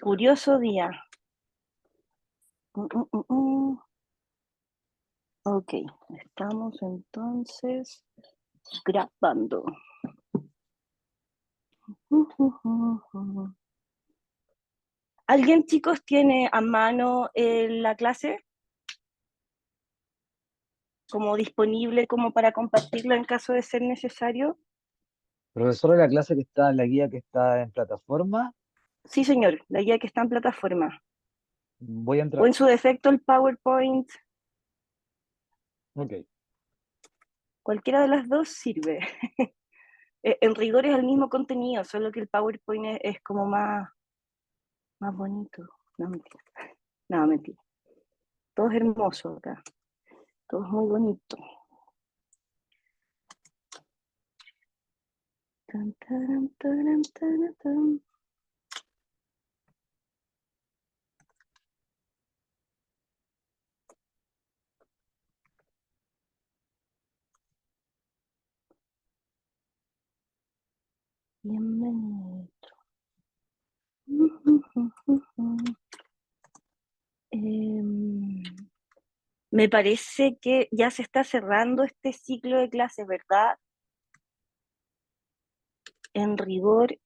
Curioso día. Ok, estamos entonces grabando. ¿Alguien, chicos, tiene a mano la clase? Como disponible como para compartirlo en caso de ser necesario. Profesor de la clase que está en la guía que está en plataforma, Sí, señor, la guía que está en plataforma. voy a O entrar. en su defecto el PowerPoint, Ok. cualquiera de las dos sirve. En rigor es el mismo contenido, solo que el PowerPoint es como más bonito. No, mentira. No, mentira. Todo es hermoso acá. Todo es muy bonito. Tan, taran, taran, taran, tan. Bienvenido. Me parece que ya se está cerrando este ciclo de clases, ¿verdad? En rigor,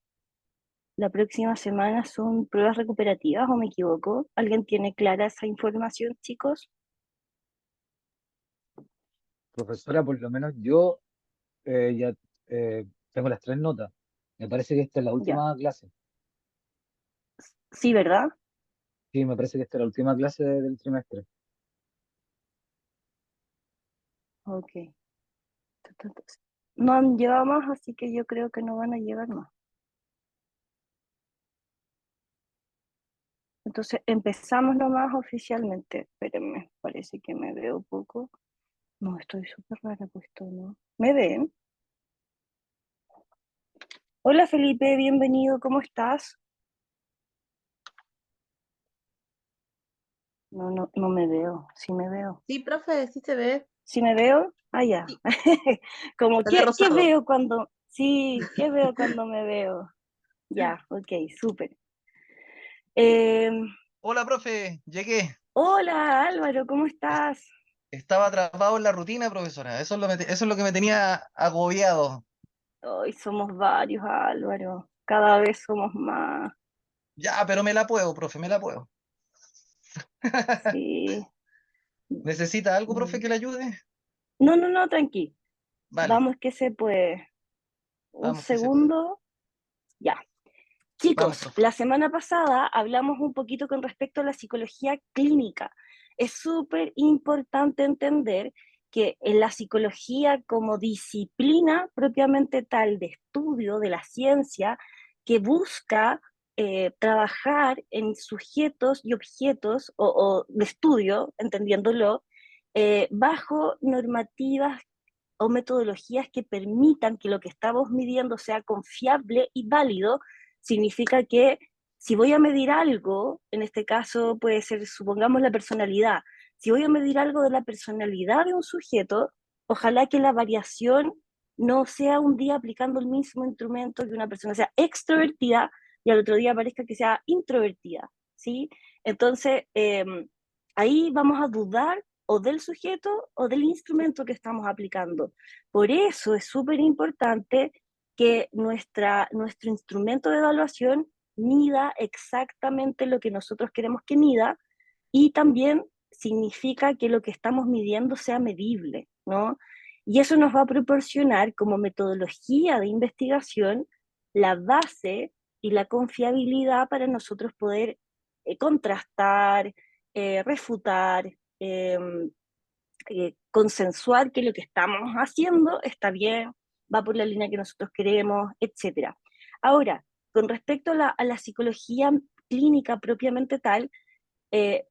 la próxima semana son pruebas recuperativas, ¿o me equivoco? ¿Alguien tiene clara esa información, chicos? Profesora, por lo menos yo ya tengo las tres notas. Me parece que esta es la Ya. última clase. Sí, ¿verdad? Sí, me parece que esta es la última clase del trimestre. Ok. No han llegado más, así que yo creo que no van a llegar más. Entonces empezamos nomás oficialmente. Espérenme, parece que me veo poco. No, estoy súper rara puesto, ¿no? ¿Me ven? Hola Felipe, bienvenido, ¿cómo estás? No, no, no me veo, sí me veo. Sí, profe, sí se ve. ¿Sí me veo? Ah, ya. Sí, Como, está de ¿qué rosado. veo cuando? Sí, ¿qué veo cuando me veo? Ya, ok, súper. Eh, Hola, profe, llegué. Hola Álvaro, ¿cómo Es- estás? Estaba atrapado en la rutina, profesora. Eso es lo que me tenía agobiado. Hoy somos varios, Álvaro. Cada vez somos más. Ya, pero me la puedo, profe, me la puedo. Sí. ¿Necesita algo, profe, Mm. que le ayude? No, no, no, tranqui. Vale, Vamos que se puede. Un vamos, que se puede. segundo. Ya. Vamos, Chicos, profe. la semana pasada hablamos un poquito con respecto a la psicología clínica. Es súper importante entender que en la psicología como disciplina propiamente tal de estudio de la ciencia que busca trabajar en sujetos y objetos o de estudio, entendiéndolo, bajo normativas o metodologías que permitan que lo que estamos midiendo sea confiable y válido, significa que si voy a medir algo, en este caso puede ser, supongamos, la personalidad, si voy a medir algo de la personalidad de un sujeto, ojalá que la variación no sea un día aplicando el mismo instrumento que una persona sea extrovertida y al otro día parezca que sea introvertida, ¿sí? Entonces, ahí vamos a dudar o del sujeto o del instrumento que estamos aplicando. Por eso es súper importante que nuestro instrumento de evaluación mida exactamente lo que nosotros queremos que mida y también significa que lo que estamos midiendo sea medible, ¿no? Y eso nos va a proporcionar como metodología de investigación la base y la confiabilidad para nosotros poder contrastar, refutar, consensuar que lo que estamos haciendo está bien, va por la línea que nosotros queremos, etcétera. Ahora, con respecto a la psicología clínica propiamente tal,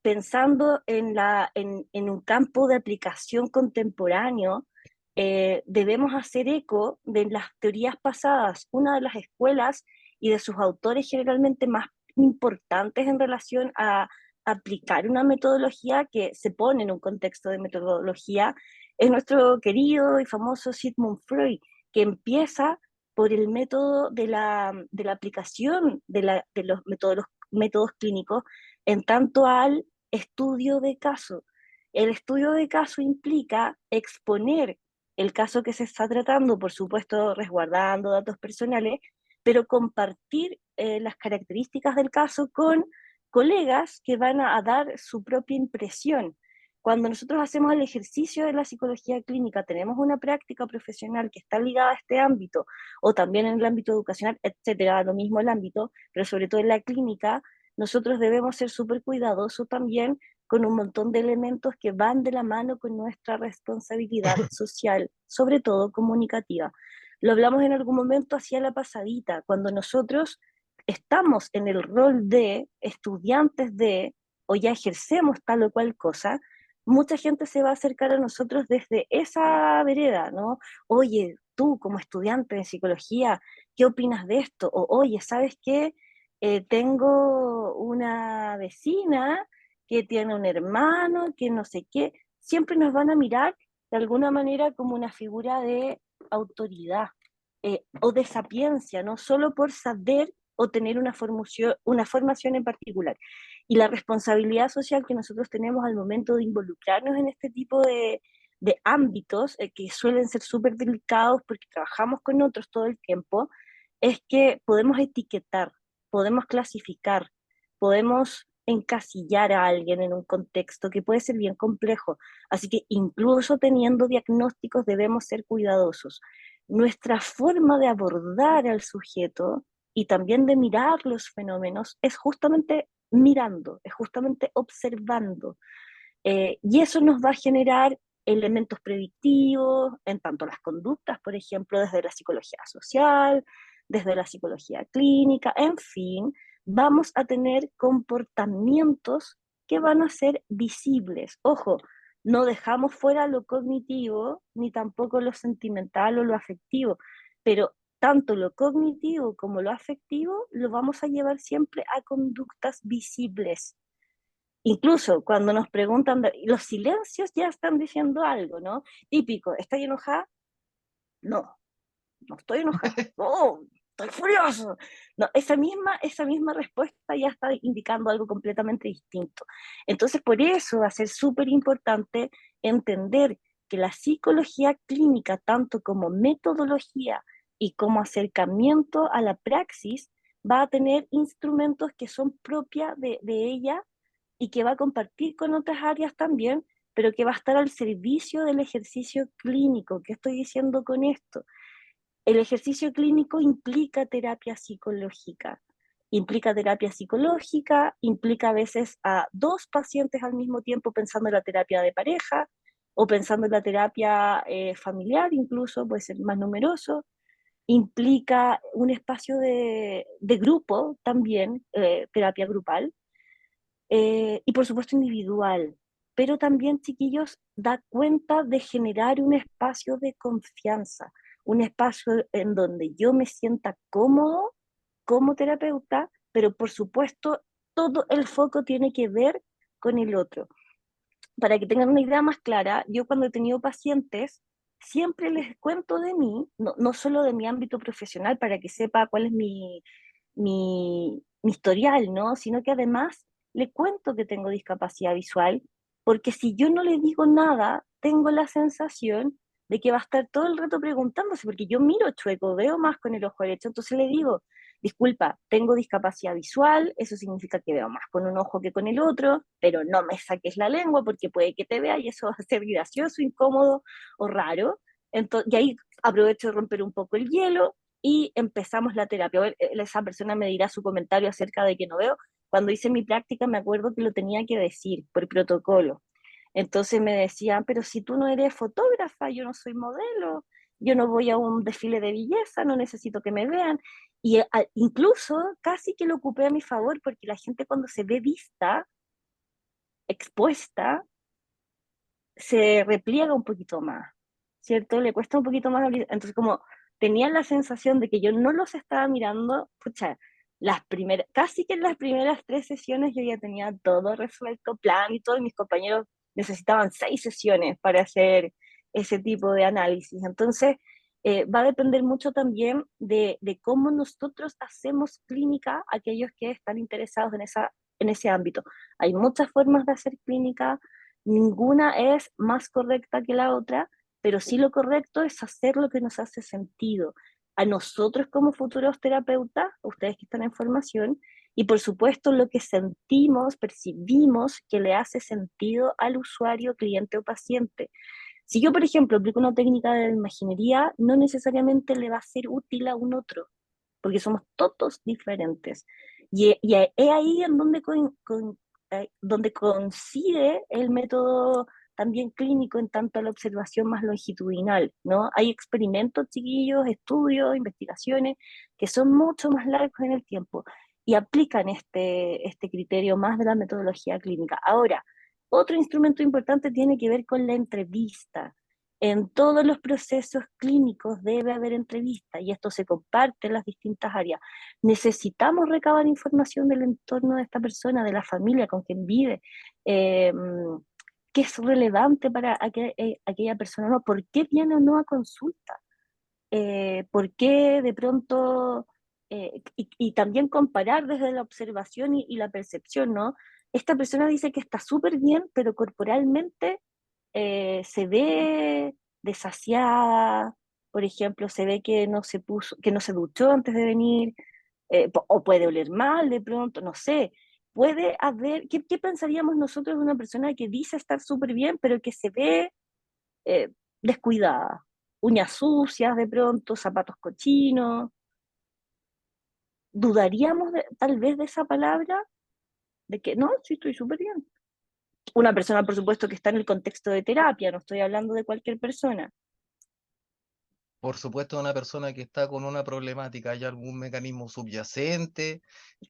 pensando en un campo de aplicación contemporáneo, debemos hacer eco de las teorías pasadas. Una de las escuelas y de sus autores generalmente más importantes en relación a aplicar una metodología que se pone en un contexto de metodología es nuestro querido y famoso Sigmund Freud, que empieza por el método de la aplicación de los métodos métodos clínicos en tanto al estudio de caso. El estudio de caso implica exponer el caso que se está tratando, por supuesto resguardando datos personales, pero compartir las características del caso con colegas que van a dar su propia impresión. Cuando nosotros hacemos el ejercicio de la psicología clínica, tenemos una práctica profesional que está ligada a este ámbito, o también en el ámbito educacional, etcétera, lo mismo el ámbito, pero sobre todo en la clínica, nosotros debemos ser súper cuidadosos también con un montón de elementos que van de la mano con nuestra responsabilidad social, sobre todo comunicativa. Lo hablamos en algún momento hacia la pasadita, cuando nosotros estamos en el rol de estudiantes de, o ya ejercemos tal o cual cosa, mucha gente se va a acercar a nosotros desde esa vereda, ¿no? Oye, tú como estudiante de psicología, ¿qué opinas de esto? O, oye, ¿sabes qué? Tengo una vecina que tiene un hermano, que no sé qué. Siempre nos van a mirar de alguna manera como una figura de autoridad o de sapiencia, no solo por saber o tener una formación en particular. Y la responsabilidad social que nosotros tenemos al momento de involucrarnos en este tipo de ámbitos, que suelen ser súper delicados porque trabajamos con otros todo el tiempo, es que podemos etiquetar, podemos clasificar, podemos encasillar a alguien en un contexto que puede ser bien complejo. Así que incluso teniendo diagnósticos debemos ser cuidadosos. Nuestra forma de abordar al sujeto y también de mirar los fenómenos es justamente mirando, es justamente observando. Y eso nos va a generar elementos predictivos en tanto las conductas, por ejemplo, desde la psicología social, desde la psicología clínica, en fin, vamos a tener comportamientos que van a ser visibles. Ojo, no dejamos fuera lo cognitivo, ni tampoco lo sentimental o lo afectivo, pero tanto lo cognitivo como lo afectivo lo vamos a llevar siempre a conductas visibles. Incluso cuando nos preguntan, los silencios ya están diciendo algo, ¿no? Típico, ¿estás enojada? No, no estoy enojada. Oh, estoy furioso. No, esa misma respuesta ya está indicando algo completamente distinto. Entonces, por eso va a ser súper importante entender que la psicología clínica, tanto como metodología y como acercamiento a la praxis, va a tener instrumentos que son propias de ella y que va a compartir con otras áreas también, pero que va a estar al servicio del ejercicio clínico. ¿Qué estoy diciendo con esto? El ejercicio clínico implica terapia psicológica, implica a veces a dos pacientes al mismo tiempo pensando en la terapia de pareja o pensando en la terapia familiar, incluso puede ser más numeroso, implica un espacio de grupo también, terapia grupal, y por supuesto individual, pero también, chiquillos, da cuenta de generar un espacio de confianza, un espacio en donde yo me sienta cómodo como terapeuta, pero por supuesto todo el foco tiene que ver con el otro. Para que tengan una idea más clara, yo cuando he tenido pacientes, siempre les cuento de mí, no solo de mi ámbito profesional, para que sepa cuál es mi historial, ¿no? Sino que además le cuento que tengo discapacidad visual, porque si yo no le digo nada, tengo la sensación de que va a estar todo el rato preguntándose, porque yo miro chueco, veo más con el ojo derecho, entonces le digo, disculpa, tengo discapacidad visual, eso significa que veo más con un ojo que con el otro, pero no me saques la lengua porque puede que te vea y eso va a ser gracioso, incómodo o raro. Entonces, y ahí aprovecho de romper un poco el hielo y empezamos la terapia. Esa persona me dirá su comentario acerca de que no veo. Cuando hice mi práctica me acuerdo que lo tenía que decir por protocolo. Entonces me decían, pero si tú no eres fotógrafa, yo no soy modelo, yo no voy a un desfile de belleza, no necesito que me vean. Y incluso casi que lo ocupé a mi favor, porque la gente cuando se ve vista, expuesta, se repliega un poquito más, ¿cierto? Le cuesta un poquito más abrir. Entonces, como tenían la sensación de que yo no los estaba mirando, pucha, casi que en las primeras 3 sesiones yo ya tenía todo resuelto, plan y todos mis compañeros necesitaban 6 sesiones para hacer ese tipo de análisis. Entonces, va a depender mucho también de cómo nosotros hacemos clínica aquellos que están interesados en ese ámbito. Hay muchas formas de hacer clínica, ninguna es más correcta que la otra, pero sí lo correcto es hacer lo que nos hace sentido a nosotros como futuros terapeutas, ustedes que están en formación, y por supuesto lo que sentimos, percibimos que le hace sentido al usuario, cliente o paciente. Si yo, por ejemplo, aplico una técnica de imaginería, no necesariamente le va a ser útil a un otro, porque somos todos diferentes. Y es ahí en donde, donde coincide el método también clínico en tanto a la observación más longitudinal, ¿no? Hay experimentos, chiquillos, estudios, investigaciones que son mucho más largos en el tiempo y aplican este criterio más de la metodología clínica. Ahora, otro instrumento importante tiene que ver con la entrevista. En todos los procesos clínicos debe haber entrevista y esto se comparte en las distintas áreas. Necesitamos recabar información del entorno de esta persona, de la familia con quien vive, eh, qué es relevante para aquella persona, ¿no? ¿Por qué viene o no a consulta? ¿Por qué de pronto, y también comparar desde la observación y la percepción, ¿no? Esta persona dice que está súper bien, pero corporalmente se ve desasiada, por ejemplo, se ve que no se puso, que no se duchó antes de venir, o puede oler mal de pronto, no sé. Puede haber, ¿qué pensaríamos nosotros de una persona que dice estar súper bien, pero que se ve eh, descuidada? Uñas sucias de pronto, zapatos cochinos. ¿Dudaríamos tal vez de esa palabra? De que no, sí estoy súper bien. Una persona, por supuesto, que está en el contexto de terapia, no estoy hablando de cualquier persona. Por supuesto, una persona que está con una problemática, hay algún mecanismo subyacente,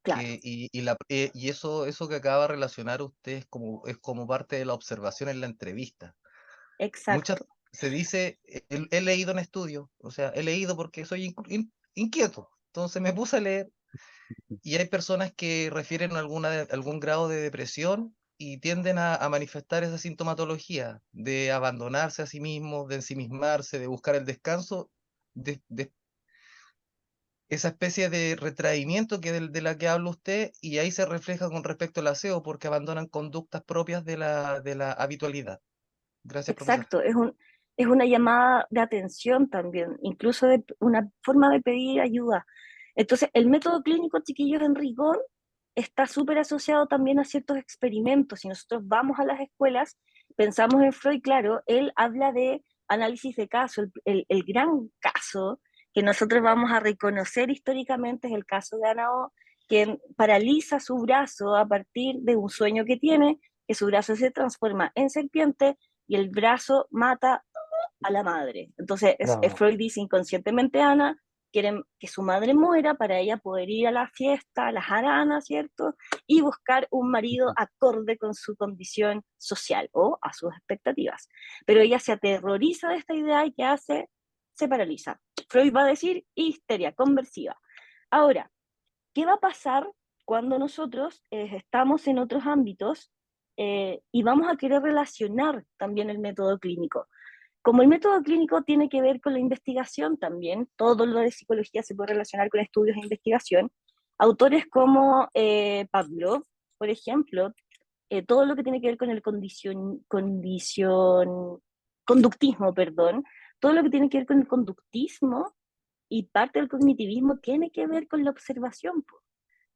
Claro, y eso que acaba de relacionar usted es como parte de la observación en la entrevista. Muchas exacto, se dice, he leído en estudios, o sea, he leído porque soy inquieto, entonces me puse a leer y hay personas que refieren algún grado de depresión y tienden a manifestar esa sintomatología de abandonarse a sí mismos, de ensimismarse, de buscar el descanso, de esa especie de retraimiento de la que habla usted, y ahí se refleja con respecto al aseo, porque abandonan conductas propias de la habitualidad. Gracias, profesor. exacto. Es una llamada de atención también, incluso de una forma de pedir ayuda. Entonces, el método clínico, chiquillos, en rigor, está súper asociado también a ciertos experimentos. Si nosotros vamos a las escuelas, pensamos en Freud, claro, él habla de análisis de caso. El gran caso que nosotros vamos a reconocer históricamente es el caso de Ana O, que paraliza su brazo a partir de un sueño que tiene, que su brazo se transforma en serpiente y el brazo mata a la madre. Entonces, Claro. Freud dice inconscientemente Ana quiere que su madre muera para ella poder ir a la fiesta, a las aranas, ¿cierto? Y buscar un marido acorde con su condición social o a sus expectativas. Pero ella se aterroriza de esta idea y ¿qué hace? Se paraliza. Freud va a decir histeria conversiva. Ahora, ¿qué va a pasar cuando nosotros estamos en otros ámbitos y vamos a querer relacionar también el método clínico? Como el método clínico tiene que ver con la investigación también, todo lo de psicología se puede relacionar con estudios de investigación, autores como Pavlov, por ejemplo, todo lo que tiene que ver con el conductismo, perdón, todo lo que tiene que ver con el conductismo y parte del cognitivismo tiene que ver con la observación.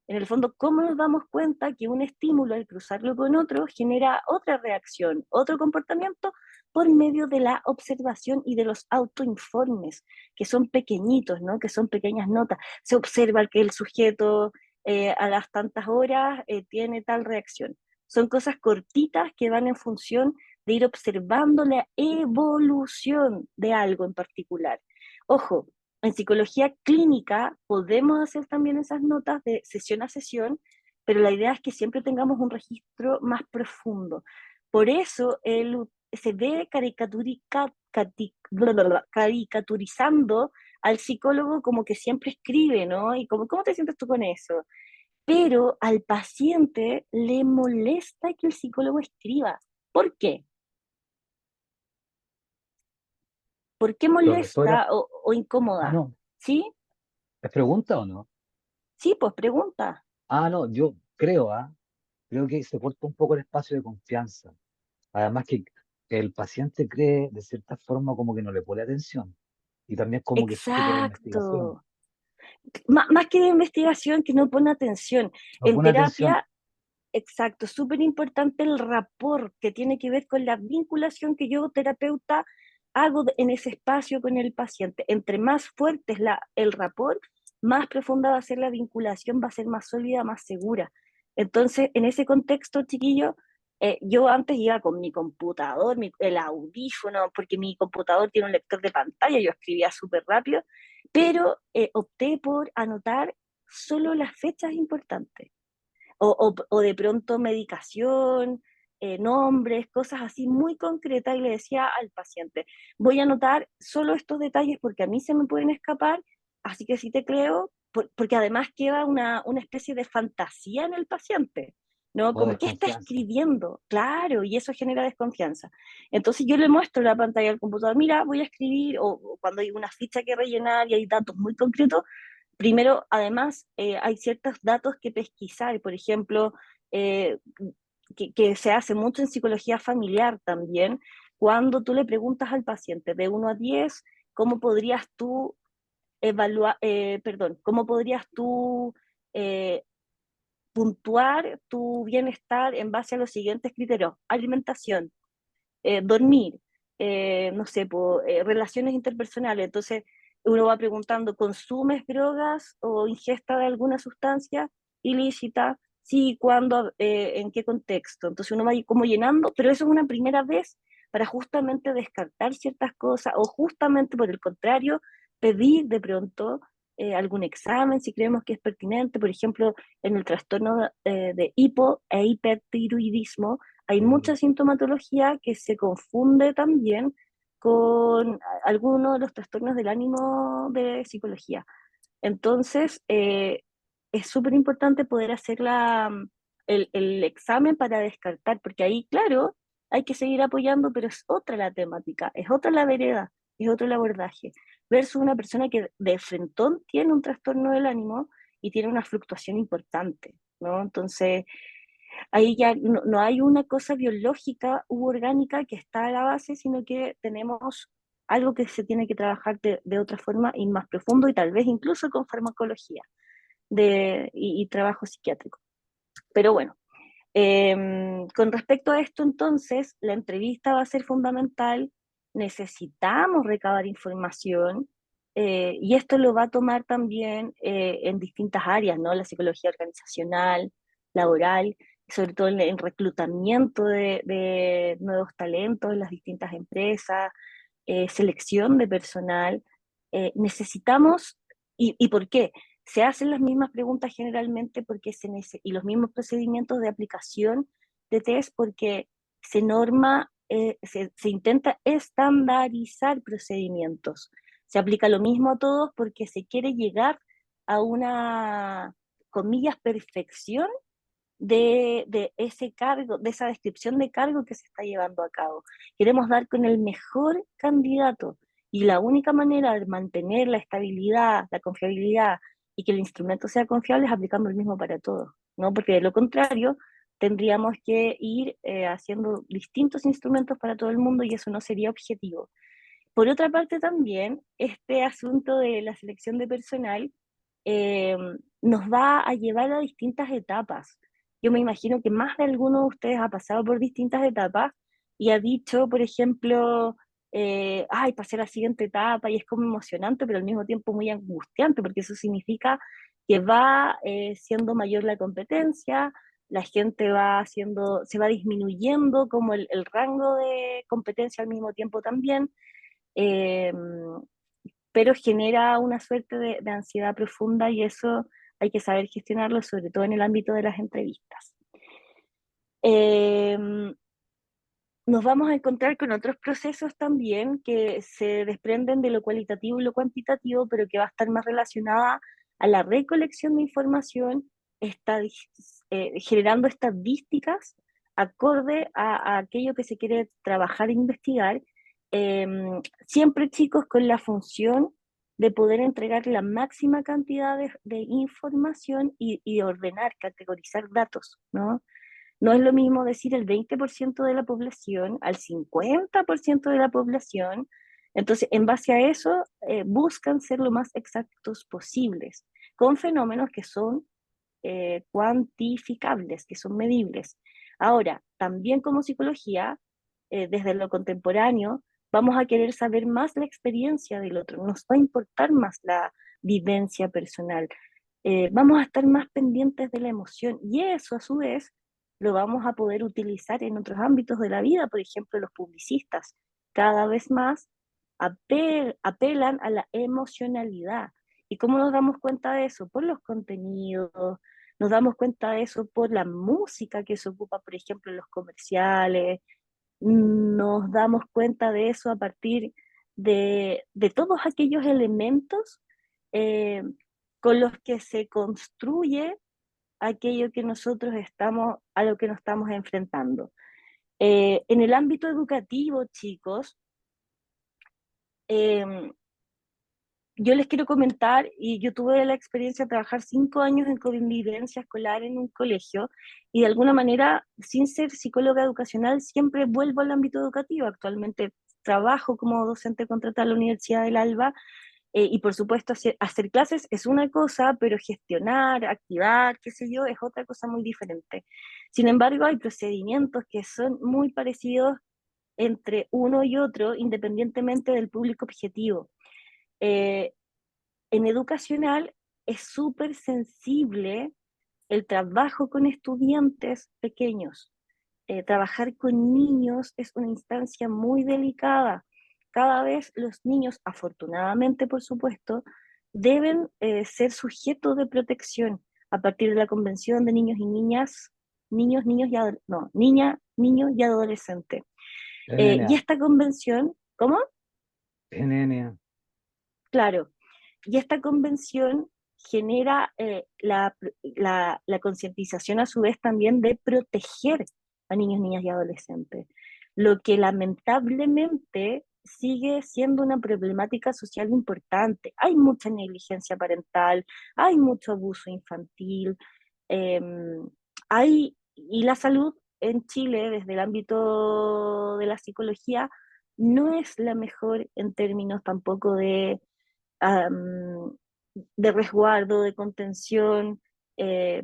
En el fondo, ¿cómo nos damos cuenta que un estímulo al cruzarlo con otro genera otra reacción, otro comportamiento por medio de la observación y de los autoinformes, que son pequeñitos, ¿no? Que son pequeñas notas? Se observa que el sujeto a las tantas horas tiene tal reacción. Son cosas cortitas que van en función de ir observando la evolución de algo en particular. Ojo, en psicología clínica podemos hacer también esas notas de sesión a sesión, pero la idea es que siempre tengamos un registro más profundo. Por eso se ve caricaturizando al psicólogo como que siempre escribe, ¿no? Y como, ¿cómo te sientes tú con eso? Pero al paciente le molesta que el psicólogo escriba. ¿Por qué? ¿Por qué Profesora, molesta o incómoda? no, ¿Sí? ¿es pregunta o no? Sí, pues pregunta. No, yo creo, creo que se corta un poco el espacio de confianza. Además que el paciente cree de cierta forma como que no le pone atención y también como que siente que es investigación. Exacto. Más que de investigación, que no pone atención. No En pone atención, terapia, exacto, súper importante el rapport, que tiene que ver con la vinculación que yo, terapeuta, hago en ese espacio con el paciente. Entre más fuerte es el rapport, más profunda va a ser la vinculación, va a ser más sólida, más segura. Entonces, en ese contexto, chiquillo, yo antes iba con mi computador, el audífono, porque mi computador tiene un lector de pantalla, yo escribía súper rápido, pero opté por anotar solo las fechas importantes o de pronto medicación, nombres, cosas así muy concretas, y le decía al paciente, voy a anotar solo estos detalles porque a mí se me pueden escapar, así que sí te creo, porque además queda una especie de fantasía en el paciente, ¿no? o Como, ¿qué está desconfianza. escribiendo? Claro, y eso genera desconfianza. Entonces yo le muestro la pantalla del computador, mira, voy a escribir, o cuando hay una ficha que rellenar y hay datos muy concretos, primero, además, hay ciertos datos que pesquisar, por ejemplo, eh, que se hace mucho en psicología familiar también, cuando tú le preguntas al paciente de 1 a 10, ¿cómo podrías tú evaluar, perdón, cómo podrías tú eh, puntuar tu bienestar en base a los siguientes criterios? Alimentación, dormir, no sé, relaciones interpersonales. Entonces, uno va preguntando, ¿consumes drogas o ingesta de alguna sustancia ilícita? Sí, ¿cuándo? ¿En qué contexto? Entonces uno va ahí como llenando, pero eso es una primera vez para justamente descartar ciertas cosas o justamente por el contrario, pedir de pronto algún examen si creemos que es pertinente. Por ejemplo, en el trastorno de hipo e hipertiroidismo, hay mucha Sí, sintomatología que se confunde también con algunos de los trastornos del ánimo de psicología. Entonces, es súper importante poder hacer el examen para descartar, porque ahí, claro, hay que seguir apoyando, pero es otra la temática, es otra la vereda, es otro el abordaje, versus una persona que de frentón tiene un trastorno del ánimo y tiene una fluctuación importante, ¿no? Entonces, ahí ya no hay una cosa biológica u orgánica que está a la base, sino que tenemos algo que se tiene que trabajar de otra forma y más profundo y tal vez incluso con farmacología y trabajo psiquiátrico. Pero bueno, con respecto a esto entonces, la entrevista va a ser fundamental, necesitamos recabar información y esto lo va a tomar también en distintas áreas, ¿no? La psicología organizacional, laboral, sobre todo en reclutamiento de nuevos talentos en las distintas empresas, selección de personal. Necesitamos, y por qué? Se hacen las mismas preguntas generalmente porque y los mismos procedimientos de aplicación de test porque se norma, se intenta estandarizar procedimientos. Se aplica lo mismo a todos porque se quiere llegar a una, comillas, perfección de ese cargo, de esa descripción de cargo que se está llevando a cabo. Queremos dar con el mejor candidato y la única manera de mantener la estabilidad, la confiabilidad y que el instrumento sea confiable es aplicando el mismo para todos, ¿no? Porque de lo contrario tendríamos que ir haciendo distintos instrumentos para todo el mundo y eso no sería objetivo. Por otra parte también, este asunto de la selección de personal eh, nos va a llevar a distintas etapas. Yo me imagino que más de alguno de ustedes ha pasado por distintas etapas y ha dicho, por ejemplo, ay, pasé a la siguiente etapa y es como emocionante, pero al mismo tiempo muy angustiante, porque eso significa que va siendo mayor la competencia, la gente se va disminuyendo como el rango de competencia al mismo tiempo también, eh, pero genera una suerte de ansiedad profunda y eso hay que saber gestionarlo, sobre todo en el ámbito de las entrevistas. Eh, Nos vamos a encontrar con otros procesos también que se desprenden de lo cualitativo y lo cuantitativo, pero que va a estar más relacionada a la recolección de información, generando estadísticas acorde a aquello que se quiere trabajar e investigar, siempre chicos con la función de poder entregar la máxima cantidad de información y ordenar, categorizar datos, ¿no? No es lo mismo decir el 20% de la población al 50% de la población. Entonces, en base a eso, buscan ser lo más exactos posibles, con fenómenos que son cuantificables, que son medibles. Ahora, también como psicología, desde lo contemporáneo, vamos a querer saber más la experiencia del otro, nos va a importar más la vivencia personal, vamos a estar más pendientes de la emoción y eso a su vez lo vamos a poder utilizar en otros ámbitos de la vida, por ejemplo, los publicistas cada vez más apelan a la emocionalidad. ¿Y cómo nos damos cuenta de eso? Por los contenidos, nos damos cuenta de eso por la música que se ocupa, por ejemplo, en los comerciales, nos damos cuenta de eso a partir de todos aquellos elementos eh, con los que se construye aquello que nosotros estamos, a lo que nos estamos enfrentando. En el ámbito educativo, chicos, eh, yo les quiero comentar, y yo tuve la experiencia de trabajar 5 años en convivencia escolar en un colegio, y de alguna manera, sin ser psicóloga educacional, siempre vuelvo al ámbito educativo. Actualmente trabajo como docente contratada en la Universidad del Alba, y por supuesto hacer clases es una cosa, pero gestionar, activar, qué sé yo, es otra cosa muy diferente. Sin embargo, hay procedimientos que son muy parecidos entre uno y otro, independientemente del público objetivo. Eh, en educacional es súper sensible el trabajo con estudiantes pequeños. Trabajar con niños es una instancia muy delicada. Cada vez los niños, afortunadamente por supuesto, deben ser sujetos de protección a partir de la Convención de Niños y Niñas, niños y no, niños y adolescentes. Y NNA, esta convención, ¿cómo? NNA. Claro, y esta convención genera la concientización a su vez también de proteger a niños, niñas y adolescentes, lo que lamentablemente sigue siendo una problemática social importante. Hay mucha negligencia parental, hay mucho abuso infantil, eh, y la salud en Chile, desde el ámbito de la psicología, no es la mejor en términos tampoco um, de resguardo, de contención.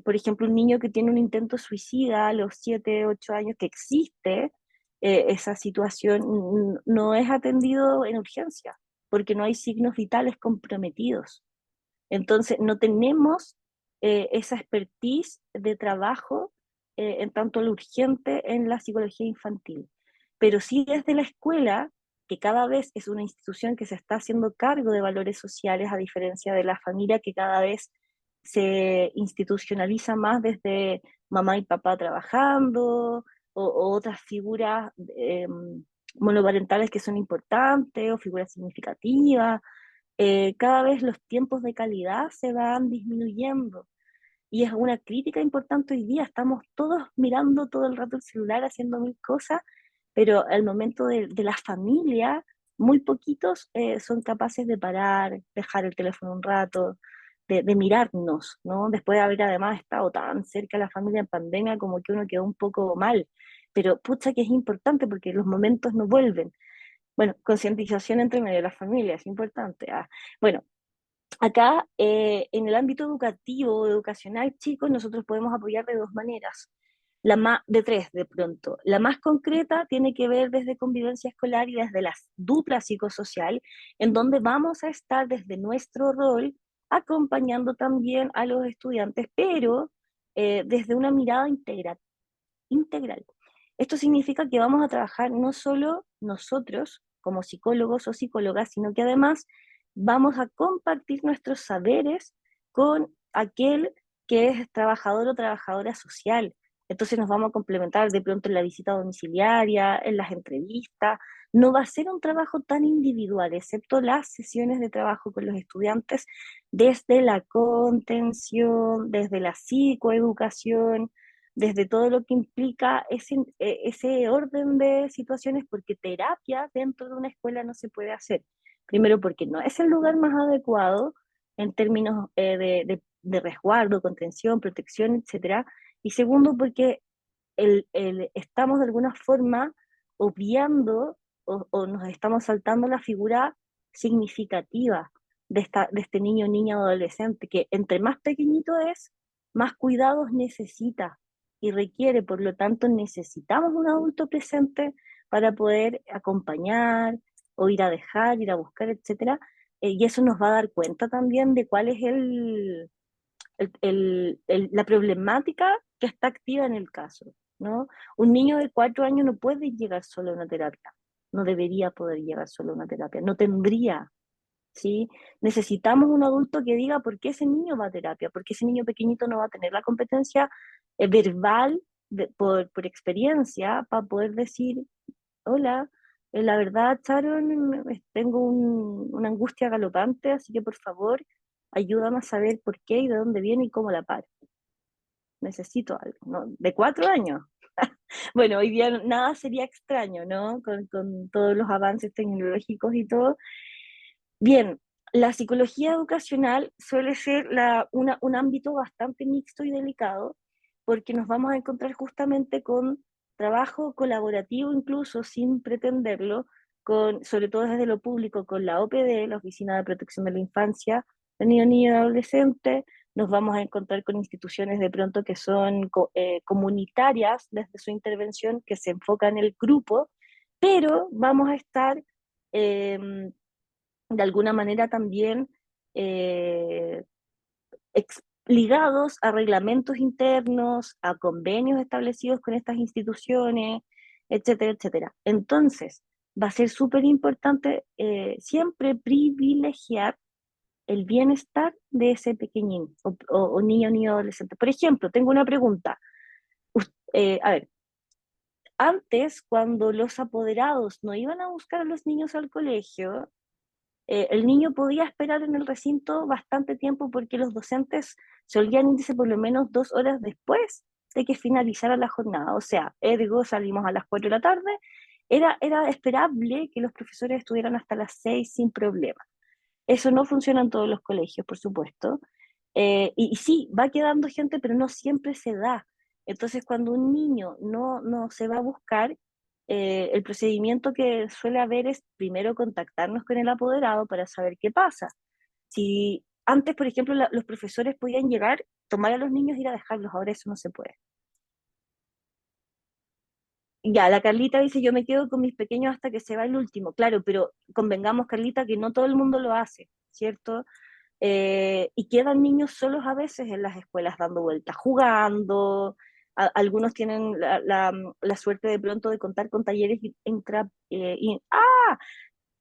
Por ejemplo, un niño que tiene un intento suicida a los 7 8 años, que existe esa situación, no es atendido en urgencia, porque no hay signos vitales comprometidos. Entonces, no tenemos esa expertise de trabajo en tanto lo urgente en la psicología infantil. Pero sí desde la escuela, que cada vez es una institución que se está haciendo cargo de valores sociales, a diferencia de la familia, que cada vez se institucionaliza más desde mamá y papá trabajando, o otras figuras monoparentales que son importantes, o figuras significativas. Cada vez los tiempos de calidad se van disminuyendo. Y es una crítica importante hoy día. Estamos todos mirando todo el rato el celular, haciendo mil cosas, pero al momento de la familia, muy poquitos son capaces de parar, dejar el teléfono un rato, de mirarnos, ¿no? Después de haber además estado tan cerca de la familia en pandemia, como que uno quedó un poco mal. Pero pucha que es importante porque los momentos no vuelven. Bueno, concientización entre medio de las familias, es importante. Bueno, acá en el ámbito educativo o educacional, chicos, nosotros podemos apoyar de dos maneras. De tres, de pronto. La más concreta tiene que ver desde convivencia escolar y desde la dupla psicosocial, en donde vamos a estar desde nuestro rol acompañando también a los estudiantes, pero desde una mirada integral. Esto significa que vamos a trabajar no solo nosotros como psicólogos o psicólogas, sino que además vamos a compartir nuestros saberes con aquel que es trabajador o trabajadora social. Entonces nos vamos a complementar de pronto en la visita domiciliaria, en las entrevistas. No va a ser un trabajo tan individual, excepto las sesiones de trabajo con los estudiantes, desde la contención, desde la psicoeducación, desde todo lo que implica ese orden de situaciones, porque terapia dentro de una escuela no se puede hacer. Primero porque no es el lugar más adecuado en términos de resguardo, contención, protección, etcétera. Y segundo porque estamos de alguna forma obviando o nos estamos saltando la figura significativa de este niño, niña o adolescente, que entre más pequeñito es, más cuidados necesita y requiere, por lo tanto necesitamos un adulto presente para poder acompañar o ir a dejar, ir a buscar, etcétera, y eso nos va a dar cuenta también de cuál es la problemática que está activa en el caso, ¿no? Un niño de 4 años no puede llegar solo a una terapia, no debería poder llegar solo a una terapia, no tendría, ¿sí? Necesitamos un adulto que diga por qué ese niño va a terapia, porque ese niño pequeñito no va a tener la competencia verbal por experiencia para poder decir, hola, la verdad, Sharon, tengo una angustia galopante, así que por favor, ayúdame a saber por qué y de dónde viene y cómo la paro. Necesito algo, ¿no? De 4 años. Bueno, hoy día nada sería extraño, ¿no? Con todos los avances tecnológicos y todo. Bien, la psicología educacional suele ser un ámbito bastante mixto y delicado, porque nos vamos a encontrar justamente con trabajo colaborativo, incluso sin pretenderlo, sobre todo desde lo público, con la OPD, la Oficina de Protección de la Infancia, de Niños, Niñas y Adolescentes. Nos vamos a encontrar con instituciones de pronto que son comunitarias desde su intervención, que se enfocan en el grupo, pero vamos a estar de alguna manera también eh, ligados a reglamentos internos, a convenios establecidos con estas instituciones, etcétera, etcétera. Entonces, va a ser súper importante siempre privilegiar el bienestar de ese pequeñín o niño o niño adolescente. Por ejemplo, tengo una pregunta. A ver, antes, cuando los apoderados no iban a buscar a los niños al colegio, el niño podía esperar en el recinto bastante tiempo porque los docentes solían irse por lo menos 2 horas después de que finalizara la jornada. O sea, ergo salimos a las 4 de la tarde, era esperable que los profesores estuvieran hasta las 6 sin problema. Eso no funciona en todos los colegios, por supuesto. Y sí, va quedando gente, pero no siempre se da. Entonces, cuando un niño no se va a buscar, el procedimiento que suele haber es primero contactarnos con el apoderado para saber qué pasa. Si antes, por ejemplo, los profesores podían llegar, tomar a los niños y ir a dejarlos, ahora eso no se puede. Ya, la Carlita dice, yo me quedo con mis pequeños hasta que se va el último. Claro, pero convengamos, Carlita, que no todo el mundo lo hace, ¿cierto? Y quedan niños solos a veces en las escuelas dando vueltas, jugando. Algunos tienen la suerte de pronto de contar con talleres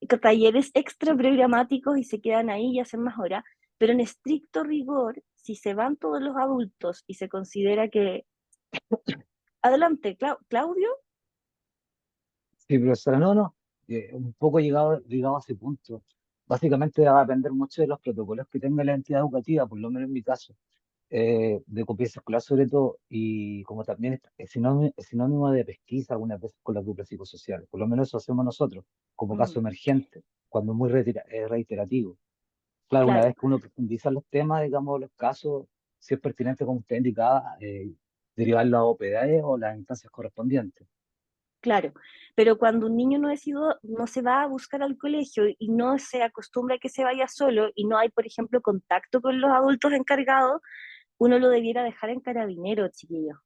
con talleres extra programáticos y se quedan ahí y hacen más horas. Pero en estricto rigor, si se van todos los adultos y se considera que... Adelante, Claudio. Sí, profesora, no, un poco llegado a ese punto. Básicamente va a depender mucho de los protocolos que tenga la entidad educativa, por lo menos en mi caso, de copias escolar sobre todo, y como también es sinónimo de pesquisa algunas veces con la dupla psicosocial, por lo menos eso hacemos nosotros, como caso Mm, emergente, cuando es muy reiterativo. Claro, una claro. vez que uno profundiza en los temas, digamos, los casos, si es pertinente, como usted indicaba, derivarlo a OPD o las instancias correspondientes. Claro, pero cuando un niño no se va a buscar al colegio y no se acostumbra a que se vaya solo y no hay, por ejemplo, contacto con los adultos encargados, uno lo debiera dejar en Carabineros, chiquillos.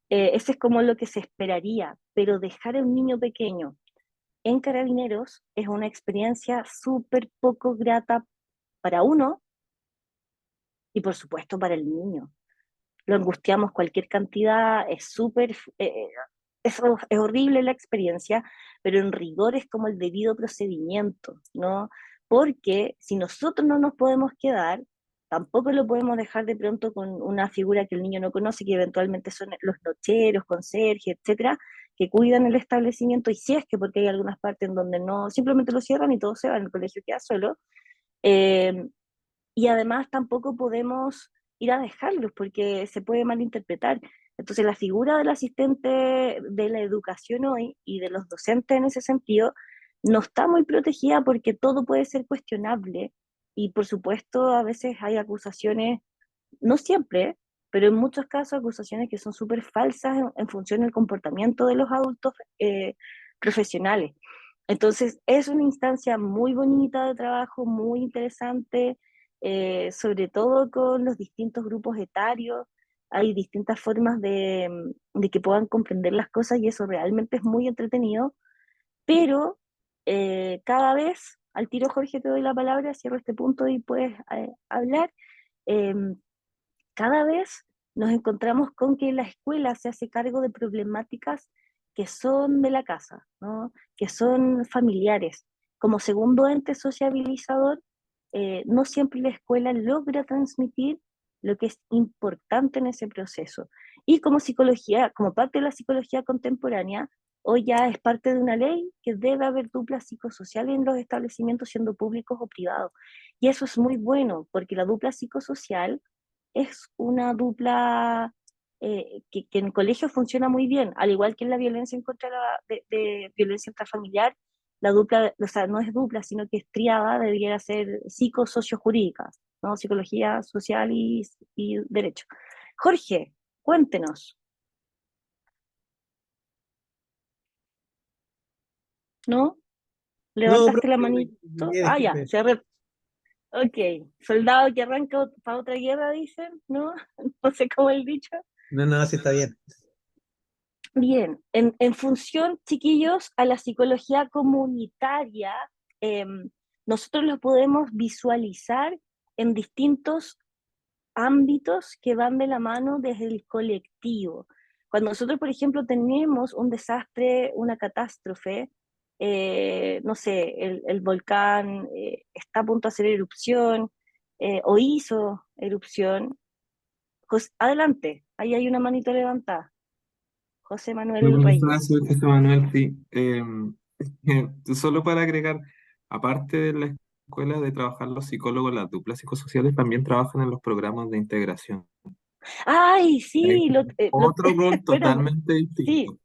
Eso es como lo que se esperaría, pero dejar a un niño pequeño en Carabineros es una experiencia súper poco grata para uno y, por supuesto, para el niño. Lo angustiamos cualquier cantidad, es súper, es horrible la experiencia, pero en rigor es como el debido procedimiento, ¿no? Porque si nosotros no nos podemos quedar, tampoco lo podemos dejar de pronto con una figura que el niño no conoce, que eventualmente son los nocheros, conserjes, etcétera, que cuidan el establecimiento, y si es que porque hay algunas partes en donde no, simplemente lo cierran y todo se va, en el colegio queda solo, eh, y además tampoco podemos ir a dejarlos porque se puede malinterpretar. Entonces la figura del asistente de la educación hoy y de los docentes en ese sentido no está muy protegida porque todo puede ser cuestionable y por supuesto a veces hay acusaciones, no siempre, pero en muchos casos acusaciones que son súper falsas en función del comportamiento de los adultos profesionales. Entonces es una instancia muy bonita de trabajo, muy interesante, sobre todo con los distintos grupos etarios. Hay distintas formas de que puedan comprender las cosas y eso realmente es muy entretenido, pero cada vez, al tiro Jorge te doy la palabra, cierro este punto y puedes hablar, eh, cada vez nos encontramos con que la escuela se hace cargo de problemáticas que son de la casa, ¿no? Que son familiares. Como segundo ente sociabilizador, no siempre la escuela logra transmitir lo que es importante en ese proceso. Y como psicología, como parte de la psicología contemporánea, hoy ya es parte de una ley que debe haber dupla psicosocial en los establecimientos, siendo públicos o privados. Y eso es muy bueno, porque la dupla psicosocial es una dupla que en el colegio funciona muy bien, al igual que en la violencia en contra de violencia intrafamiliar, la dupla, o sea, no es dupla, sino que es triada, debiera ser psicosociojurídica, ¿no? Psicología social y derecho. Jorge, cuéntenos, ¿no? No, ¿Levantaste profe, la manito? Ah, ya, déjeme. ok. Soldado que arranca para otra guerra, dicen, ¿no? No sé cómo el dicho. No, no, sí está bien. Bien, en función, chiquillos, a la psicología comunitaria, eh, nosotros lo podemos visualizar en distintos ámbitos que van de la mano desde el colectivo. Cuando nosotros, por ejemplo, tenemos un desastre, una catástrofe, no sé, el volcán está a punto de hacer erupción o hizo erupción, adelante, ahí hay una manito levantada. José Lo Manuel que Reyes. José Manuel, sí. Solo para agregar, aparte de la escuela de trabajar los psicólogos, las duplas psicosociales también trabajan en los programas de integración. Ay, Es sí, otro rol espérame, totalmente sí, distinto.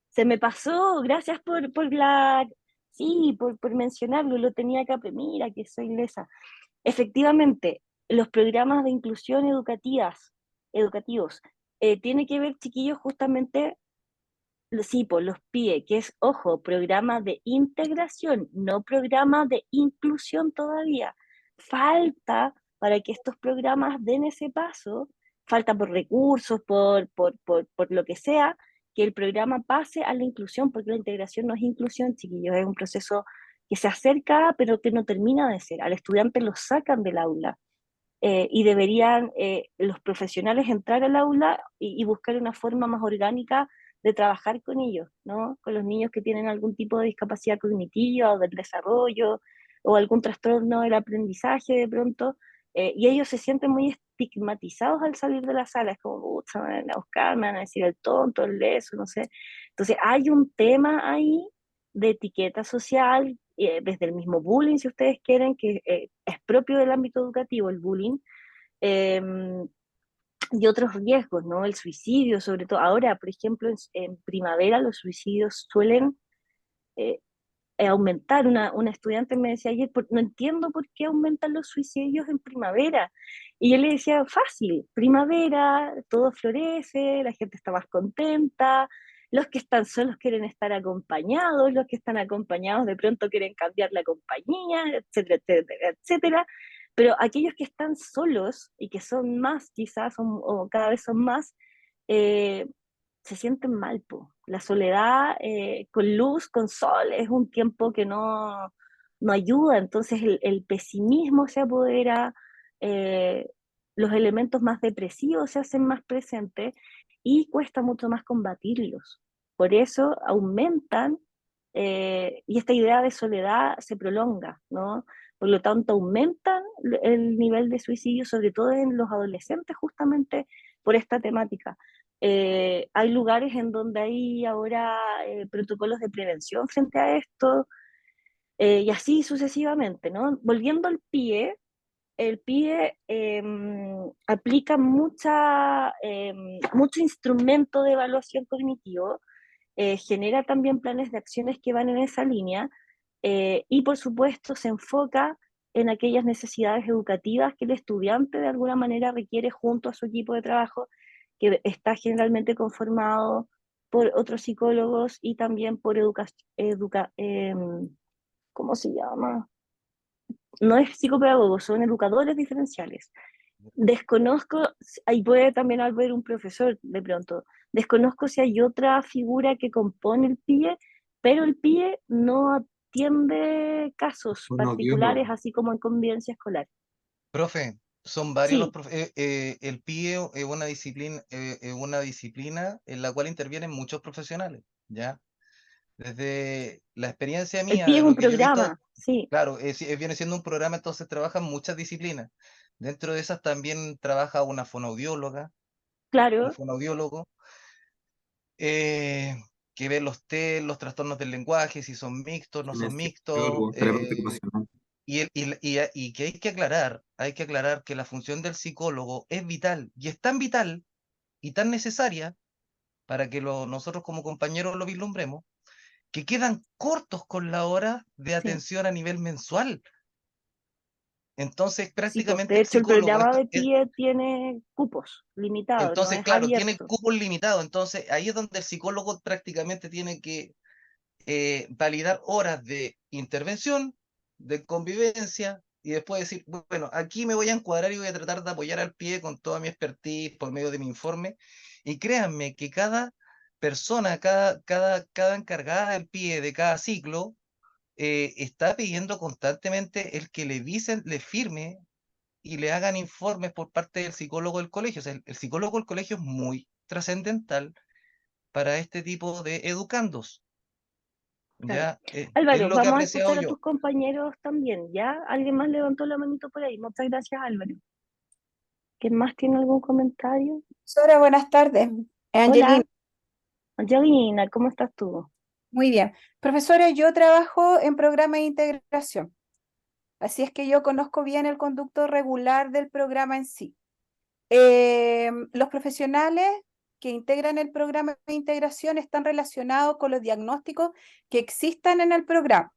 se me pasó, gracias por la, sí, por mencionarlo, lo tenía acá, pero mira que soy lesa. Efectivamente, los programas de inclusión educativos, tiene que ver, chiquillos, justamente, sí, por los PIE, que es, ojo, programa de integración, no programa de inclusión todavía. Falta para que estos programas den ese paso, falta por recursos, por lo que sea, que el programa pase a la inclusión, porque la integración no es inclusión, chiquillos, es un proceso que se acerca, pero que no termina de ser. Al estudiante lo sacan del aula y deberían los profesionales entrar al aula y buscar una forma más orgánica de trabajar con ellos, ¿no? Con los niños que tienen algún tipo de discapacidad cognitiva o del desarrollo o algún trastorno del aprendizaje de pronto, y ellos se sienten muy estigmatizados al salir de la sala, es como, "Uy, me van a buscar, me van a decir el tonto, el leso, no sé". Entonces hay un tema ahí de etiqueta social, desde el mismo bullying, si ustedes quieren, que es propio del ámbito educativo, el bullying, eh, y otros riesgos, ¿no? El suicidio, sobre todo. Ahora, por ejemplo, en primavera los suicidios suelen eh, aumentar. Una estudiante me decía ayer, no entiendo por qué aumentan los suicidios en primavera. Y yo le decía, fácil, primavera, todo florece, la gente está más contenta, los que están solos quieren estar acompañados, los que están acompañados de pronto quieren cambiar la compañía, etcétera, etcétera, etcétera. Pero aquellos que están solos y que son más quizás, o cada vez son más, eh, se sienten mal, po. La soledad con luz, con sol, es un tiempo que no ayuda, entonces el pesimismo se apodera, eh, los elementos más depresivos se hacen más presentes y cuesta mucho más combatirlos. Por eso aumentan y esta idea de soledad se prolonga, ¿no? Por lo tanto, aumentan el nivel de suicidio, sobre todo en los adolescentes, justamente por esta temática. Hay lugares en donde hay ahora protocolos de prevención frente a esto, y así sucesivamente, ¿no? Volviendo al pie, el PIE aplica mucho instrumento de evaluación cognitivo, genera también planes de acciones que van en esa línea, y por supuesto se enfoca en aquellas necesidades educativas que el estudiante de alguna manera requiere junto a su equipo de trabajo, que está generalmente conformado por otros psicólogos y también por ¿cómo se llama? No es psicopedagogos, son educadores diferenciales. Desconozco, ahí puede también haber un profesor de pronto, desconozco si hay otra figura que compone el PIE, pero el PIE no atiende casos Un particulares, audiólogo. así como en convivencia escolar. Profe, son varios los Sí, profe el PIE es una disciplina en la cual intervienen muchos profesionales, ¿ya? Desde la experiencia el mía, PIE de es un lo que yo he visto, programa, sí, claro, viene siendo un programa, entonces trabajan muchas disciplinas. Dentro de esas también trabaja una fonoaudióloga, un claro, fonoaudiólogo, eh, que ve los trastornos del lenguaje, si son mixtos, no son mixtos, Kinesiólogo, terapeuta ocupacional. y que hay que aclarar que la función del psicólogo es vital, y es tan vital y tan necesaria para que nosotros como compañeros lo vislumbremos, que quedan cortos con la hora de sí, atención a nivel mensual. Entonces, sí, pues, prácticamente de el hecho el psicólogo, programa de PIE tiene cupos limitados, no entonces, es claro, tiene abierto, cupos limitados, entonces ahí es donde el psicólogo prácticamente tiene que validar horas de intervención, de convivencia, y después decir, bueno, aquí me voy a encuadrar y voy a tratar de apoyar al pie con toda mi expertise por medio de mi informe. Y créanme que cada persona, cada encargada del pie de cada ciclo, está pidiendo constantemente el que le dicen, le firme y le hagan informes por parte del psicólogo del colegio. O sea, el psicólogo del colegio es muy trascendental para este tipo de educandos. claro. Ya, es Álvaro, lo que he vamos a apreciado escuchar a yo. tus compañeros también, ¿ya? Alguien más levantó la manito por ahí, muchas gracias Álvaro. ¿Quién más tiene algún comentario? Profesora, buenas tardes. Angelina, Hola, Angelina, ¿cómo estás tú? muy bien. Profesora, yo trabajo en programa de integración, así es que yo conozco bien el conducto regular del programa en sí. Los profesionales que integran el programa de integración están relacionados con los diagnósticos que existan en el programa.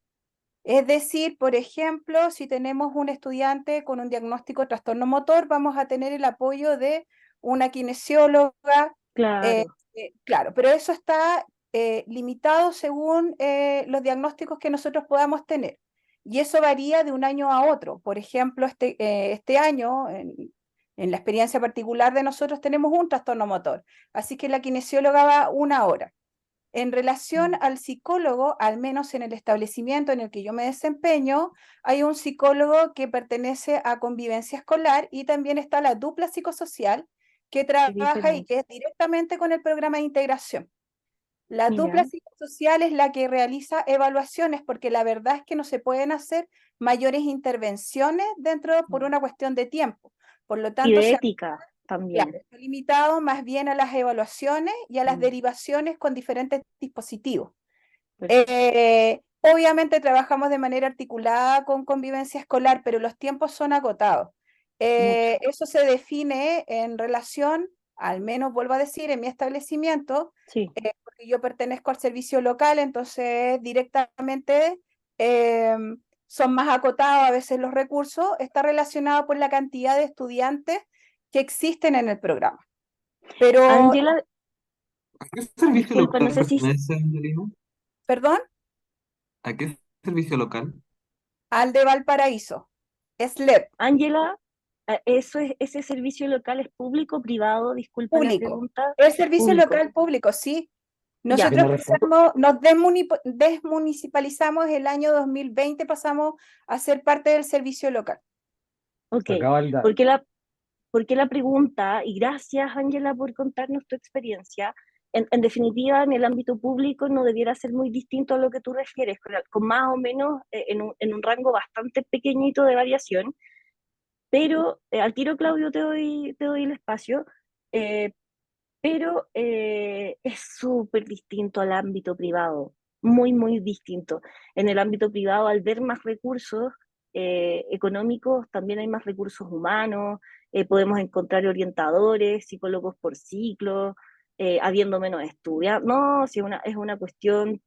Es decir, por ejemplo, si tenemos un estudiante con un diagnóstico de trastorno motor, vamos a tener el apoyo de una kinesióloga, eh, Claro, claro, pero eso está limitado según los diagnósticos que nosotros podamos tener. Y eso varía de un año a otro. Por ejemplo, este año, en la experiencia particular de nosotros, tenemos un trastorno motor. Así que la kinesióloga va una hora. En relación al psicólogo, al menos en el establecimiento en el que yo me desempeño, hay un psicólogo que pertenece a convivencia escolar y también está la dupla psicosocial que qué trabaja y que diferencia. es directamente con el programa de integración. La dupla Mira, psicosocial es la que realiza evaluaciones porque la verdad es que no se pueden hacer mayores intervenciones dentro por una cuestión de tiempo. Por lo y tanto, de ética claro, también. está limitado más bien a las evaluaciones y a las Mm, derivaciones con diferentes dispositivos. perfecto. Obviamente trabajamos de manera articulada con convivencia escolar, pero los tiempos son agotados. Mucho, Eso se define en relación, al menos vuelvo a decir, en mi establecimiento, sí. porque yo pertenezco al servicio local, entonces directamente eh, son más acotados a veces los recursos, está relacionado por la cantidad de estudiantes que existen en el programa. Pero, Ángela, ¿A qué servicio disculpa, no local sé si, pertenece, Angelina? perdón, ¿A qué servicio local? al de Valparaíso, SLEP. Ángela, ese servicio local es público o privado, disculpa la Público. pregunta, El es servicio público. local público, sí. Ya, ¿Quién Nosotros es responsable? nos desmunicipalizamos el año 2020, pasamos a ser parte del servicio local. ok. Se acaba el dato. ¿Por qué la pregunta? Y gracias, Ángela, por contarnos tu experiencia. En definitiva, en el ámbito público no debiera ser muy distinto a lo que tú refieres, con más o menos en un rango bastante pequeñito de variación, pero al tiro, Claudio, te doy el espacio, eh, pero es súper distinto al ámbito privado, muy, muy distinto. En el ámbito privado, al ver más recursos, económicos, también hay más recursos humanos, podemos encontrar orientadores, psicólogos por ciclo, habiendo menos estudiantes. No, si es una cuestión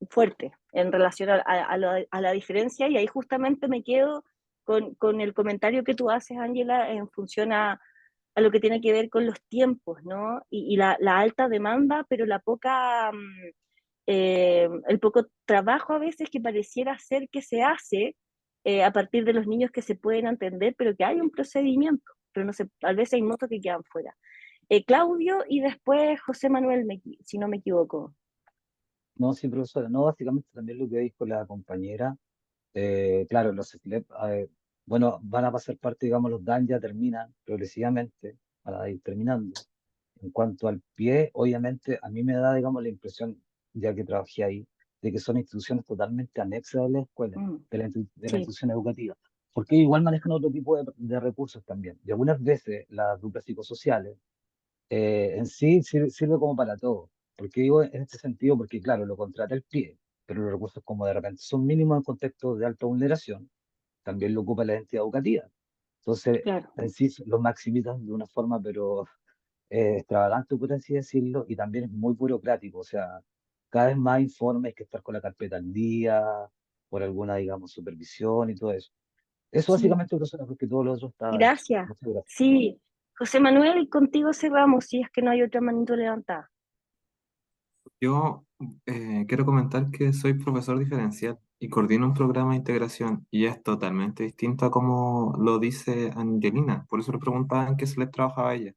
fuerte en relación a la diferencia, y ahí justamente me quedo con el comentario que tú haces, Ángela, en función a lo que tiene que ver con los tiempos, ¿no? Y la alta demanda, pero la poca, el poco trabajo a veces que pareciera ser que se hace a partir de los niños que se pueden entender, pero que hay un procedimiento, pero no sé, a veces hay motos que quedan fuera. Claudio y después José Manuel, si no me equivoco. No, sí, profesora, no, básicamente también lo que dijo la compañera, claro, los SLEP, bueno, van a pasar parte, digamos, los DAN ya terminan progresivamente, van a ir terminando. En cuanto al pie, obviamente, a mí me da, digamos, la impresión, ya que trabajé ahí, de que son instituciones totalmente anexas de la escuela, Mm, de la sí, institución educativa, porque igual manejan otro tipo de recursos también. Y algunas veces las duplas psicosociales en sí sirve como para todo. Porque digo en este sentido, porque claro, lo contrata el pie, pero los recursos como de repente son mínimos en contextos de alta vulneración, también lo ocupa la entidad educativa. Entonces, claro. en sí lo maximizan de una forma, pero extravagante, por así decirlo, y también es muy burocrático. O sea, cada vez más informes, hay que estar con la carpeta al día, por alguna, digamos, supervisión y todo eso. Eso Sí, básicamente, profesora, porque todo lo otro estaba hecho. gracias. Muchas gracias. Sí, José Manuel, y contigo cerramos, si es que no hay otra manito levantada. Yo quiero comentar que soy profesor diferencial y coordino un programa de integración y es totalmente distinto a como lo dice Angelina. Por eso le preguntaba en qué se le trabajaba a ella. ¿En qué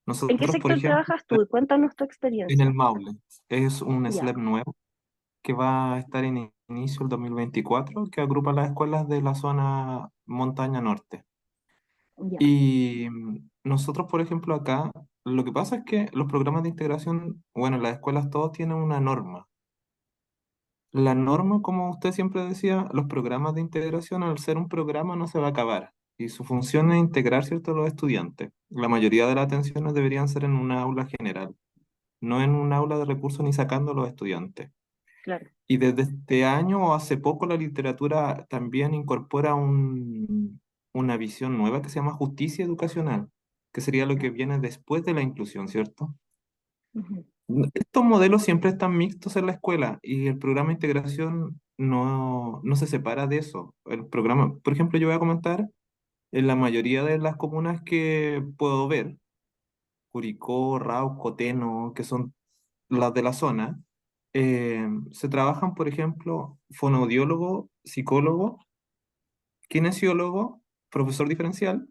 Nosotros, por sector ejemplo, trabajas tú? Y cuéntanos tu en el experiencia. Maule, es un Ya, SLEP nuevo que va a estar en inicio el 2024, que agrupa las escuelas de la zona montaña norte. ya, Y nosotros, por ejemplo, acá, lo que pasa es que los programas de integración, bueno, las escuelas todos tienen una norma. La norma, como usted siempre decía, los programas de integración, al ser un programa, no se va a acabar. Y su función es integrar, ¿cierto?, a los estudiantes. La mayoría de las atenciones deberían ser en una aula general, no en un aula de recursos ni sacando a los estudiantes. claro. Y desde este año o hace poco la literatura también incorpora una visión nueva que se llama justicia educacional, que sería lo que Ya, viene después de la inclusión, ¿cierto? ujú, Estos modelos siempre están mixtos en la escuela y el programa de integración no se separa de eso. El programa, por ejemplo, yo voy a comentar, en la mayoría de las comunas que puedo ver, Curicó, Rauco, Teno, que son las de la zona, se trabajan, por ejemplo, fonoaudiólogo, psicólogo, kinesiólogo, profesor diferencial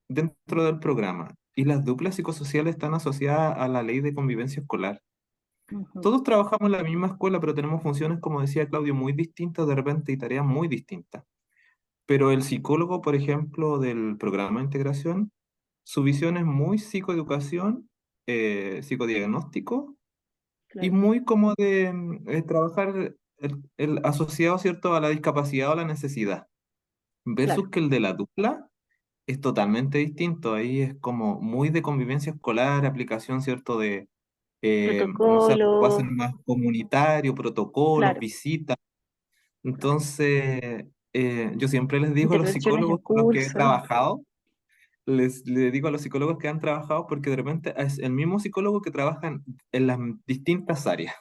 dentro del programa. Y las duplas psicosociales están asociadas a la ley de convivencia escolar. ujú, Todos trabajamos en la misma escuela, pero tenemos funciones, como decía Claudio, muy distintas de repente y tareas muy distintas. Pero el psicólogo, por ejemplo, del programa de integración, su visión es muy psicoeducación, psicodiagnóstico y claro, muy como de trabajar el asociado, ¿cierto?, a la discapacidad o a la necesidad. claro. Versus que el de la dupla es totalmente distinto. Ahí es como muy de convivencia escolar, aplicación, ¿cierto?, de, no sé, algo Protocolo, hacen más comunitario, protocolos, claro. visitas. Claro. Entonces, yo siempre les digo a los Intervenciones en psicólogos con los que he curso. trabajado, les digo a los psicólogos que han trabajado porque de repente es el mismo psicólogo que trabaja en las distintas áreas.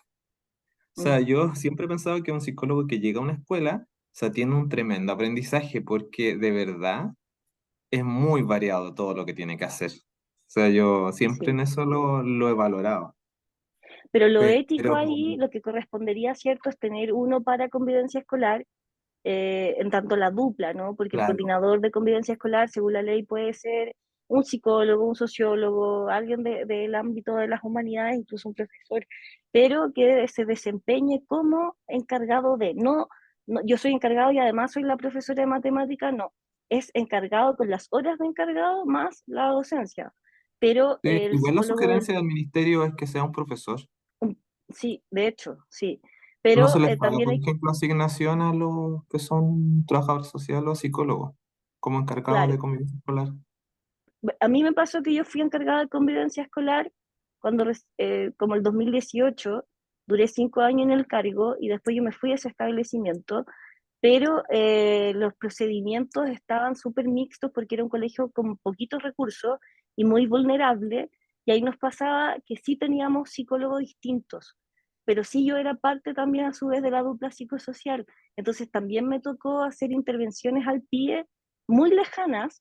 O sea, Mm, yo siempre he pensado que un psicólogo que llega a una escuela, o sea, tiene un tremendo aprendizaje porque de verdad es muy variado todo lo que tiene que hacer. O sea, yo siempre sí. en eso lo he valorado. Pero lo Pero ético ahí, lo que correspondería, ¿cierto?, es tener uno para convivencia escolar, en tanto la dupla, ¿no? Porque el claro, coordinador de convivencia escolar, según la ley, puede ser un psicólogo, un sociólogo, alguien del ámbito de las humanidades, incluso un profesor, pero que se desempeñe como encargado de, no, yo soy encargado y además soy la profesora de matemática, no, es encargado con las horas de encargado más la docencia. Pero sí, el igual la psicólogo sugerencia del ministerio es que sea un profesor. sí, de hecho, sí. No se Pero les paga, también por hay, ejemplo, asignación a los que son trabajadores sociales o psicólogos, como encargados de claro, convivencia escolar. a mí me pasó que yo fui encargada de convivencia escolar cuando, como el 2018, duré 5 años en el cargo y después yo me fui a ese establecimiento pero los procedimientos estaban súper mixtos porque era un colegio con poquitos recursos y muy vulnerable, y ahí nos pasaba que sí teníamos psicólogos distintos, pero sí yo era parte también a su vez de la dupla psicosocial, entonces también me tocó hacer intervenciones al pie muy lejanas,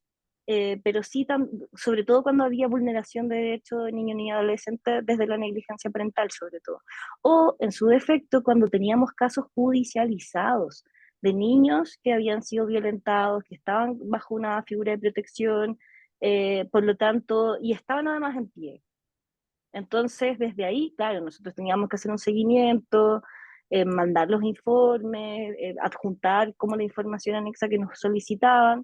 pero sí, sobre todo cuando había vulneración de derechos de niños y adolescentes desde la negligencia parental sobre todo, o en su defecto cuando teníamos casos judicializados de niños que habían sido violentados, que estaban bajo una figura de protección, por lo tanto, y estaban además en pie. Entonces, desde ahí, claro, nosotros teníamos que hacer un seguimiento, mandar los informes, adjuntar como la información anexa que nos solicitaban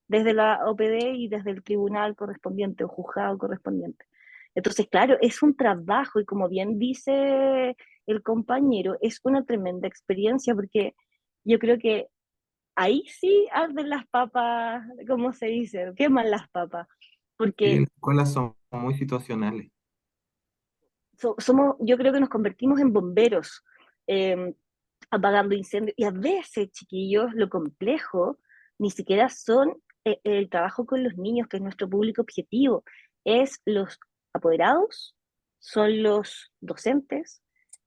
desde la OPD y desde el tribunal correspondiente o juzgado correspondiente. Entonces, claro, es un trabajo y como bien dice el compañero, es una tremenda experiencia porque yo creo que ahí sí arden las papas, ¿cómo se dice? Queman las papas, Sí, porque las escuelas son muy situacionales. somos, yo creo que nos convertimos en bomberos, eh, apagando incendios, y a veces, chiquillos, lo complejo ni siquiera son el trabajo con los niños, que es nuestro público objetivo, es los apoderados, son los docentes,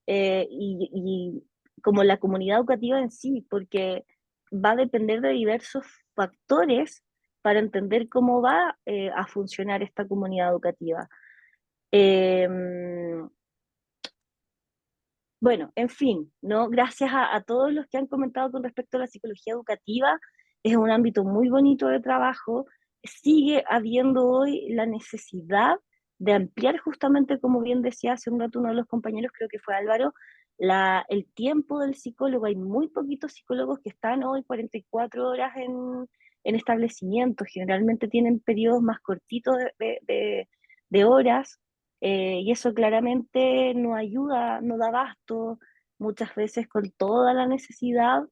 y como la comunidad educativa en sí, porque va a depender de diversos factores para entender cómo va a funcionar esta comunidad educativa. Em, bueno, en fin, ¿no? Gracias a todos los que han comentado con respecto a la psicología educativa, es un ámbito muy bonito de trabajo. Sigue habiendo hoy la necesidad de ampliar justamente, como bien decía hace un rato uno de los compañeros, creo que fue Álvaro, el tiempo del psicólogo. Hay muy poquitos psicólogos que están hoy 44 horas en establecimientos, generalmente tienen periodos más cortitos de horas, y eso claramente no ayuda, no da abasto muchas veces con toda la necesidad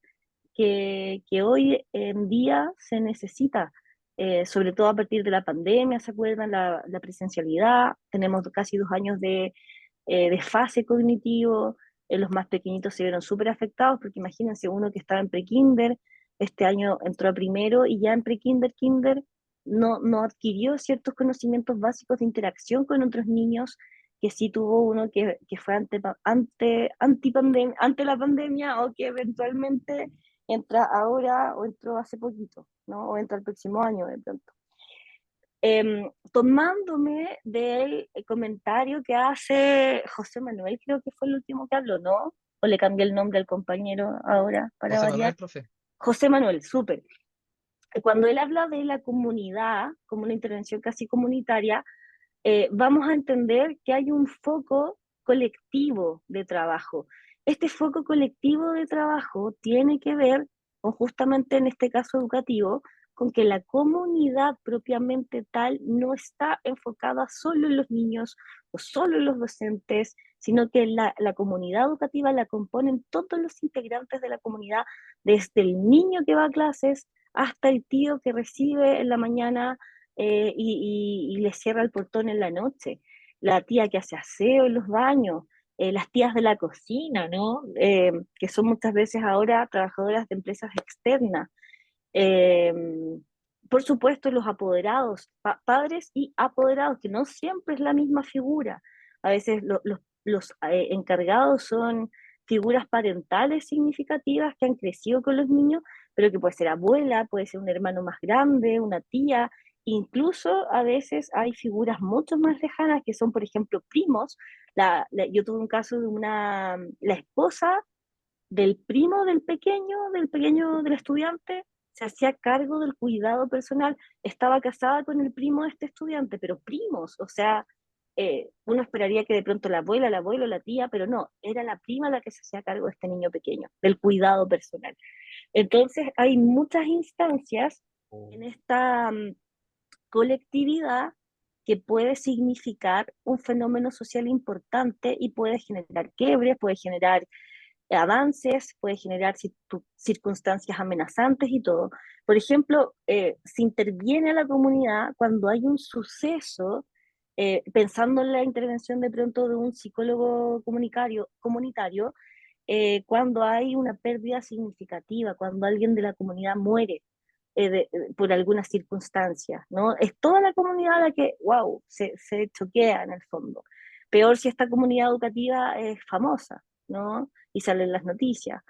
que hoy en día se necesita, sobre todo a partir de la pandemia, ¿se acuerdan? La presencialidad, tenemos casi 2 años de desfase cognitivo, los más pequeñitos se vieron súper afectados, porque imagínense uno que estaba en prekinder, este año entró a primero y ya en prekinder, kinder, no adquirió ciertos conocimientos básicos de interacción con otros niños, que sí tuvo uno que fue ante la pandemia o que eventualmente entra ahora o entró hace poquito, ¿no? O entra el próximo año de pronto. Tomándome del comentario que hace José Manuel, creo que fue el último que habló, ¿no? O le cambié el nombre al compañero ahora para José Manuel, variar. profe. José Manuel, súper. Cuando él habla de la comunidad, como una intervención casi comunitaria, vamos a entender que hay un foco colectivo de trabajo. Este foco colectivo de trabajo tiene que ver con justamente en este caso educativo, con que la comunidad propiamente tal no está enfocada solo en los niños o solo en los docentes, sino que la comunidad educativa la componen todos los integrantes de la comunidad, desde el niño que va a clases hasta el tío que recibe en la mañana y le cierra el portón en la noche, la tía que hace aseo en los baños, las tías de la cocina, ¿no? Que son muchas veces ahora trabajadoras de empresas externas. Eh, por supuesto, los apoderados, padres y apoderados, que no siempre es la misma figura. A veces los encargados son figuras parentales significativas que han crecido con los niños, pero que puede ser abuela, puede ser un hermano más grande, una tía, incluso a veces hay figuras mucho más lejanas que son, por ejemplo, primos. Yo tuve un caso de la esposa del pequeño del estudiante, se hacía cargo del cuidado personal, estaba casada con el primo de este estudiante, pero primos, o sea, uno esperaría que de pronto la abuela, el abuelo, la tía, pero no, era la prima la que se hacía cargo de este niño pequeño, del cuidado personal. Entonces, hay muchas instancias en esta colectividad que puede significar un fenómeno social importante y puede generar quiebres, puede generar avances, puede generar circunstancias amenazantes y todo. Por ejemplo, se interviene a la comunidad cuando hay un suceso, pensando en la intervención de pronto de un psicólogo comunitario, cuando hay una pérdida significativa, cuando alguien de la comunidad muere por alguna circunstancia, ¿no? Es toda la comunidad la que, wow, se choquea en el fondo. Peor si esta comunidad educativa es famosa, ¿no? Y sale en las noticias.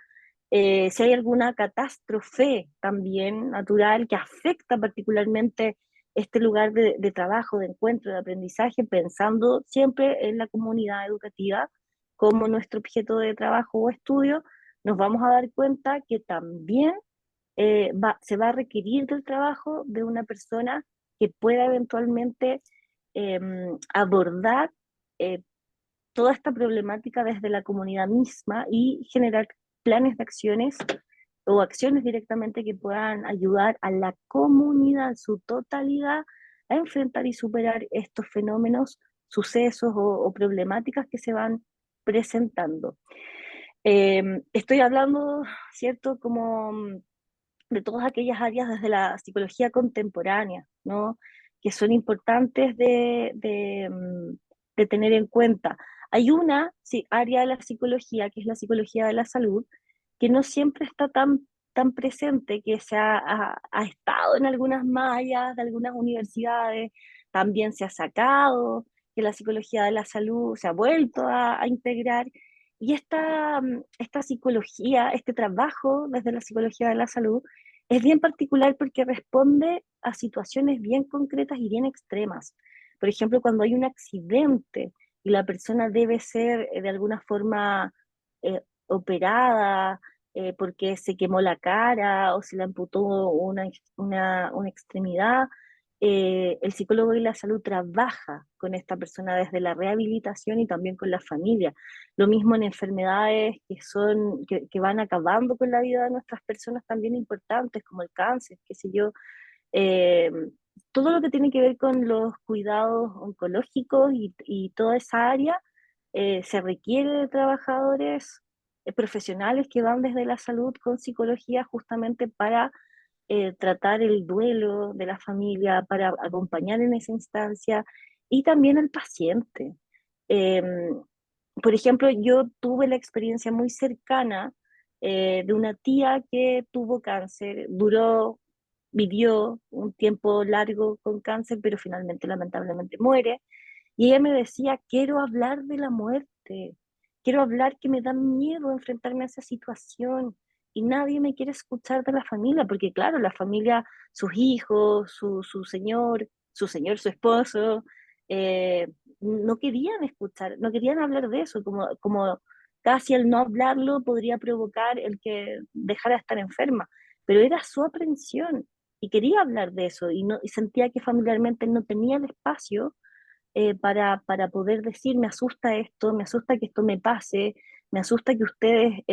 Si hay alguna catástrofe también natural que afecta particularmente este lugar de trabajo, de encuentro, de aprendizaje, pensando siempre en la comunidad educativa como nuestro objeto de trabajo o estudio, nos vamos a dar cuenta que también se va a requerir del trabajo de una persona que pueda eventualmente abordar eh, toda esta problemática desde la comunidad misma y generar planes de acciones o acciones directamente que puedan ayudar a la comunidad en su totalidad a enfrentar y superar estos fenómenos, sucesos o problemáticas que se van presentando. Estoy hablando, ¿cierto?, como de todas aquellas áreas desde la psicología contemporánea, ¿no? Que son importantes de tener en cuenta. Hay una área de la psicología, que es la psicología de la salud, que no siempre está tan presente, que ha estado en algunas mallas de algunas universidades, también se ha sacado, que la psicología de la salud se ha vuelto a integrar, y esta psicología, este trabajo desde la psicología de la salud, es bien particular porque responde a situaciones bien concretas y bien extremas. Por ejemplo, cuando hay un accidente y la persona debe ser de alguna forma operada porque se quemó la cara o se le amputó una extremidad, el psicólogo de la salud trabaja con esta persona desde la rehabilitación y también con la familia. Lo mismo en enfermedades que van acabando con la vida de nuestras personas también importantes, como el cáncer, qué sé yo. Eh, Todo lo que tiene que ver con los cuidados oncológicos y toda esa área, se requiere de trabajadores profesionales que van desde la salud con psicología justamente para tratar el duelo de la familia, para acompañar en esa instancia y también al paciente. Eh, por ejemplo, yo tuve la experiencia muy cercana de una tía que tuvo cáncer, vivió un tiempo largo con cáncer, pero finalmente lamentablemente muere. Y ella me decía, quiero hablar de la muerte, quiero hablar que me da miedo enfrentarme a esa situación y nadie me quiere escuchar de la familia, porque claro, la familia, sus hijos, su esposo, eh, no querían escuchar, no querían hablar de eso, como casi el no hablarlo podría provocar el que dejara de estar enferma, pero era su aprensión y quería hablar de eso y sentía que familiarmente no tenía el espacio para poder decir, me asusta esto, me asusta que esto me pase, me asusta que ustedes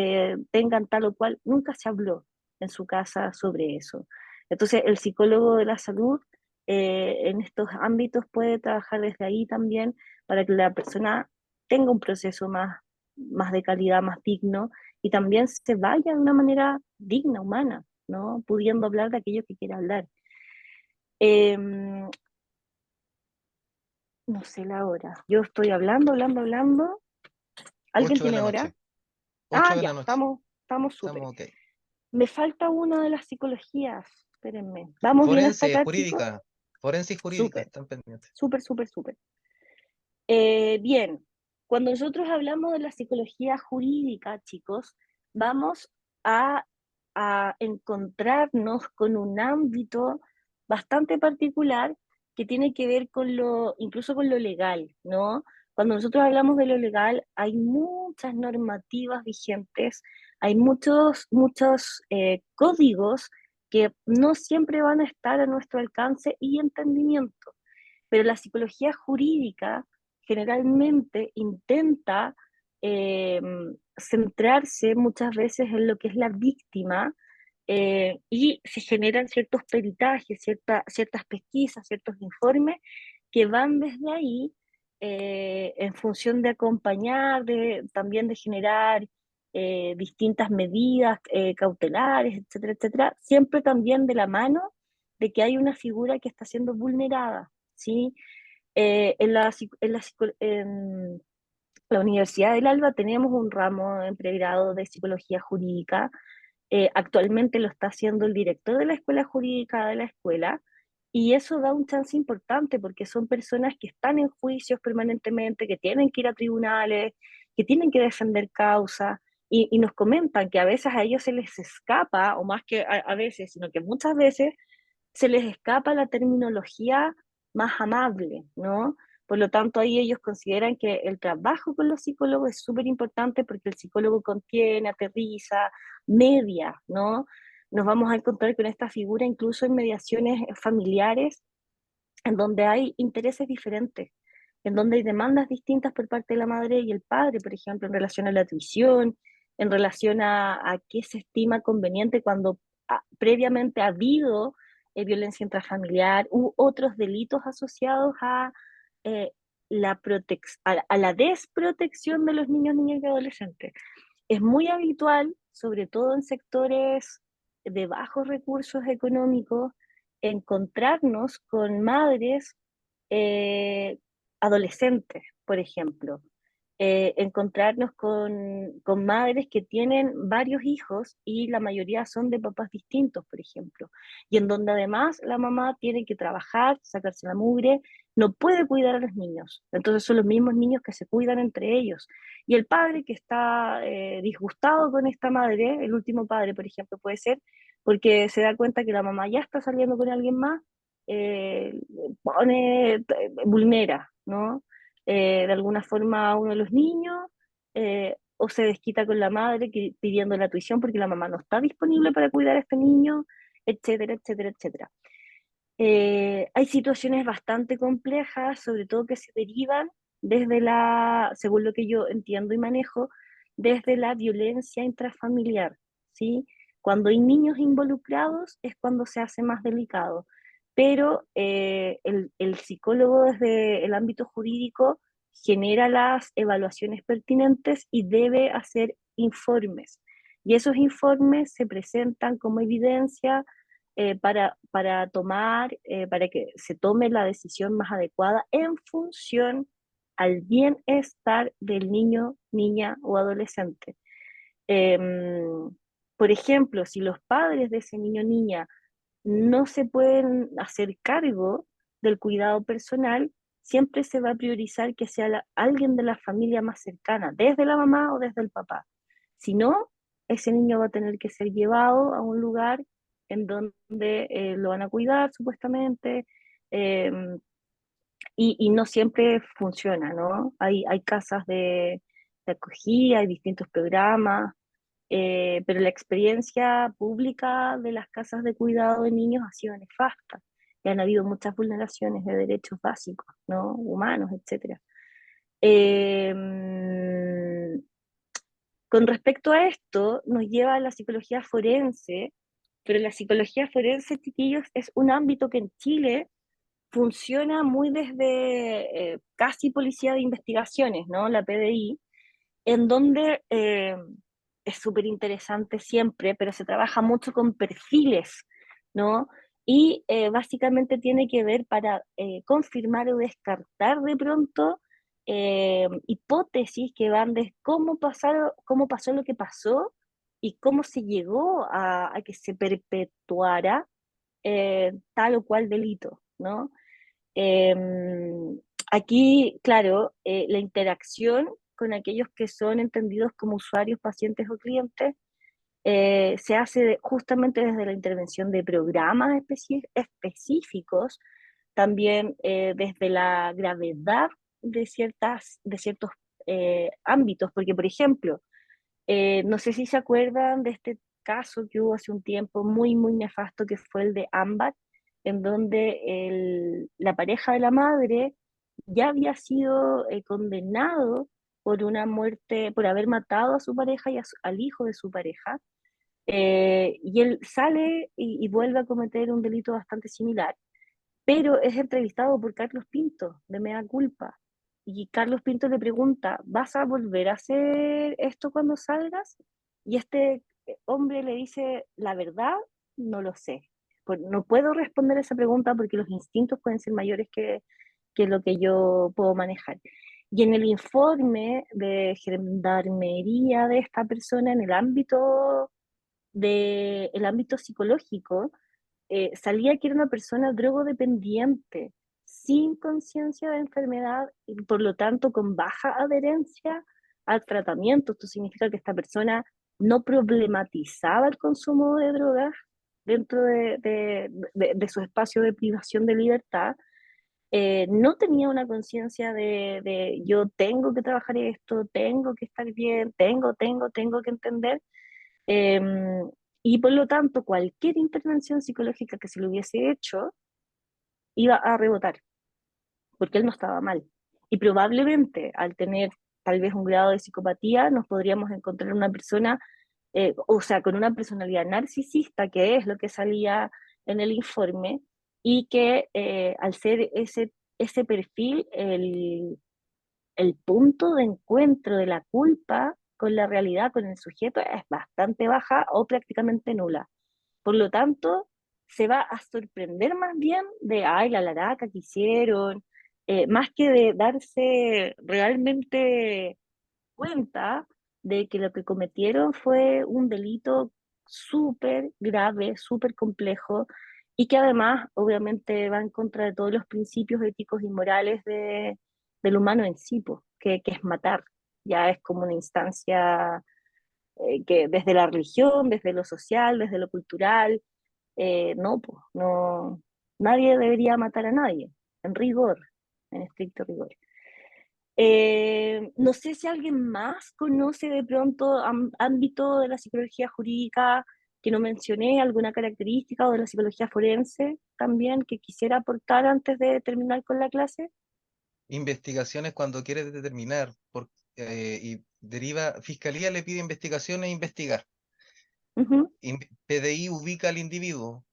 tengan tal o cual. Nunca se habló en su casa sobre eso. Entonces, el psicólogo de la salud en estos ámbitos puede trabajar desde ahí también para que la persona tenga un proceso más de calidad, más digno, y también se vaya de una manera digna, humana, ¿no? Pudiendo hablar de aquello que quiera hablar. No sé la hora. Yo estoy hablando. ¿Alguien 8 de tiene la hora? noche. 8 de Ya, la noche. estamos súper. Estamos ok. Me falta una de las psicologías. Espérenme. ¿Vamos bien hasta Forense, acá, chicos? jurídica. Forense y jurídica, Súper, están pendientes. súper. Bien, cuando nosotros hablamos de la psicología jurídica, chicos, vamos a, a encontrarnos con un ámbito bastante particular que tiene que ver incluso con lo legal, ¿no? Cuando nosotros hablamos de lo legal, hay muchas normativas vigentes, hay muchos códigos que no siempre van a estar a nuestro alcance y entendimiento, pero la psicología jurídica generalmente intenta eh, centrarse muchas veces en lo que es la víctima y se generan ciertos peritajes, ciertas pesquisas, ciertos informes que van desde ahí en función de acompañar, también de generar distintas medidas cautelares, etcétera, siempre también de la mano de que hay una figura que está siendo vulnerada, ¿sí? En La Universidad del Alba tenemos un ramo en pregrado de psicología jurídica. Actualmente lo está haciendo el director de la escuela jurídica de la escuela, y eso da un chance importante porque son personas que están en juicios permanentemente, que tienen que ir a tribunales, que tienen que defender causas, y nos comentan que a veces a ellos se les escapa, o más que a veces, sino que muchas veces se les escapa la terminología más amable, ¿no? Por lo tanto, ahí ellos consideran que el trabajo con los psicólogos es súper importante porque el psicólogo contiene, aterriza, media, ¿no? Nos vamos a encontrar con esta figura incluso en mediaciones familiares, en donde hay intereses diferentes, en donde hay demandas distintas por parte de la madre y el padre, por ejemplo, en relación a la tuición, en relación a qué se estima conveniente cuando previamente ha habido violencia intrafamiliar u otros delitos asociados a, eh, a la desprotección de los niños, niñas y adolescentes. Es muy habitual, sobre todo en sectores de bajos recursos económicos, encontrarnos con madres eh, adolescentes, por ejemplo, encontrarnos con madres que tienen varios hijos y la mayoría son de papás distintos, por ejemplo, y en donde además la mamá tiene que trabajar, sacarse la mugre, no puede cuidar a los niños, entonces son los mismos niños que se cuidan entre ellos. Y el padre que está disgustado con esta madre, el último padre, por ejemplo, puede ser, porque se da cuenta que la mamá ya está saliendo con alguien más, eh, vulnera, ¿no? De alguna forma a uno de los niños, o se desquita con la madre pidiendo la tuición porque la mamá no está disponible para cuidar a este niño, etcétera, etcétera, etcétera. Hay situaciones bastante complejas, sobre todo que se derivan desde según lo que yo entiendo y manejo, desde la violencia intrafamiliar, ¿sí? Cuando hay niños involucrados es cuando se hace más delicado, pero el psicólogo desde el ámbito jurídico genera las evaluaciones pertinentes y debe hacer informes. Y esos informes se presentan como evidencia para tomar, para que se tome la decisión más adecuada en función al bienestar del niño, niña o adolescente. Por ejemplo, si los padres de ese niño o niña no se pueden hacer cargo del cuidado personal, siempre se va a priorizar que sea alguien de la familia más cercana, desde la mamá o desde el papá. Si no, ese niño va a tener que ser llevado a un lugar en donde lo van a cuidar supuestamente, eh, y no siempre funciona, ¿no? Hay casas de acogida, hay distintos programas, pero la experiencia pública de las casas de cuidado de niños ha sido nefasta. Y han habido muchas vulneraciones de derechos básicos, ¿no? Humanos, etc. Eh, con respecto a esto, nos lleva a la psicología forense, pero la psicología forense, chiquillos, es un ámbito que en Chile funciona muy desde casi policía de investigaciones, ¿no? La PDI, en donde es súper interesante siempre, pero se trabaja mucho con perfiles, ¿no? Y básicamente tiene que ver para confirmar o descartar de pronto hipótesis que van de cómo pasó lo que pasó y cómo se llegó a que se perpetuara tal o cual delito, ¿no? Eh, Aquí, claro, la interacción con aquellos que son entendidos como usuarios, pacientes o clientes se hace justamente desde la intervención de programas específicos, también desde la gravedad de ciertos ámbitos, porque por ejemplo, no sé si se acuerdan de este caso que hubo hace un tiempo muy, muy nefasto, que fue el de Ámbar, en donde la pareja de la madre ya había sido condenado por una muerte, por haber matado a su pareja y al hijo de su pareja, y él sale y vuelve a cometer un delito bastante similar, pero es entrevistado por Carlos Pinto, de Mea Culpa. Y Carlos Pinto le pregunta, ¿vas a volver a hacer esto cuando salgas? Y este hombre le dice, la verdad, no lo sé. No puedo responder esa pregunta porque los instintos pueden ser mayores que lo que yo puedo manejar. Y en el informe de gendarmería de esta persona en el ámbito psicológico, salía que era una persona drogodependiente, sin conciencia de enfermedad y por lo tanto con baja adherencia al tratamiento. Esto significa que esta persona no problematizaba el consumo de drogas dentro de su espacio de privación de libertad. No tenía una conciencia de yo tengo que trabajar esto, tengo que estar bien, tengo que entender. Y por lo tanto, cualquier intervención psicológica que se le hubiese hecho iba a rebotar, porque él no estaba mal. Y probablemente al tener tal vez un grado de psicopatía, nos podríamos encontrar una persona, o sea, con una personalidad narcisista, que es lo que salía en el informe, y que al ser ese perfil, el punto de encuentro de la culpa con la realidad, con el sujeto, es bastante baja o prácticamente nula. Por lo tanto, se va a sorprender más bien de, ay, la laraca que hicieron, más que de darse realmente cuenta de que lo que cometieron fue un delito súper grave, súper complejo, y que además obviamente va en contra de todos los principios éticos y morales del humano en sí, po, que es matar. Ya es como una instancia que desde la religión, desde lo social, desde lo cultural, no, pues, no, nadie debería matar a nadie, en rigor, en estricto rigor. No sé si alguien más conoce de pronto ámbito de la psicología jurídica que no mencioné, alguna característica o de la psicología forense también que quisiera aportar antes de terminar con la clase. Investigaciones cuando quieres determinar, y deriva, Fiscalía le pide investigaciones e investigar. Ujú. PDI ubica al individuo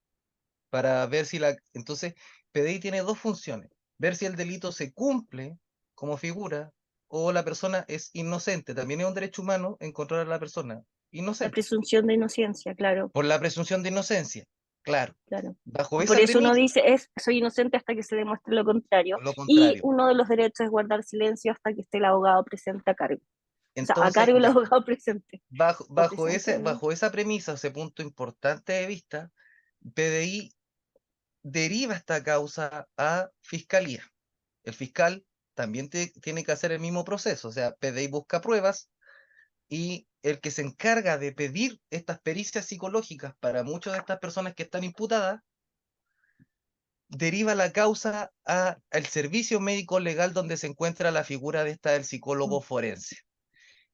para ver si Entonces, PDI tiene dos funciones: ver si el delito se cumple como figura o la persona es inocente. También es un derecho humano encontrar a la persona La inocente, presunción de inocencia, claro, por la presunción de inocencia. Claro, claro. bajo Por esa eso uno premisa, dice, soy inocente hasta que se demuestre lo contrario. o lo Y contrario. uno de los derechos es guardar silencio hasta que esté el abogado presente a cargo. O sea, a Entonces, cargo el ya, abogado presente. O presente. bajo esa premisa, ese punto importante de vista, PDI deriva esta causa a Fiscalía. El fiscal también tiene que hacer el mismo proceso, o sea, PDI busca pruebas y el que se encarga de pedir estas pericias psicológicas para muchas de estas personas que están imputadas, deriva la causa al servicio médico legal donde se encuentra la figura de del psicólogo forense.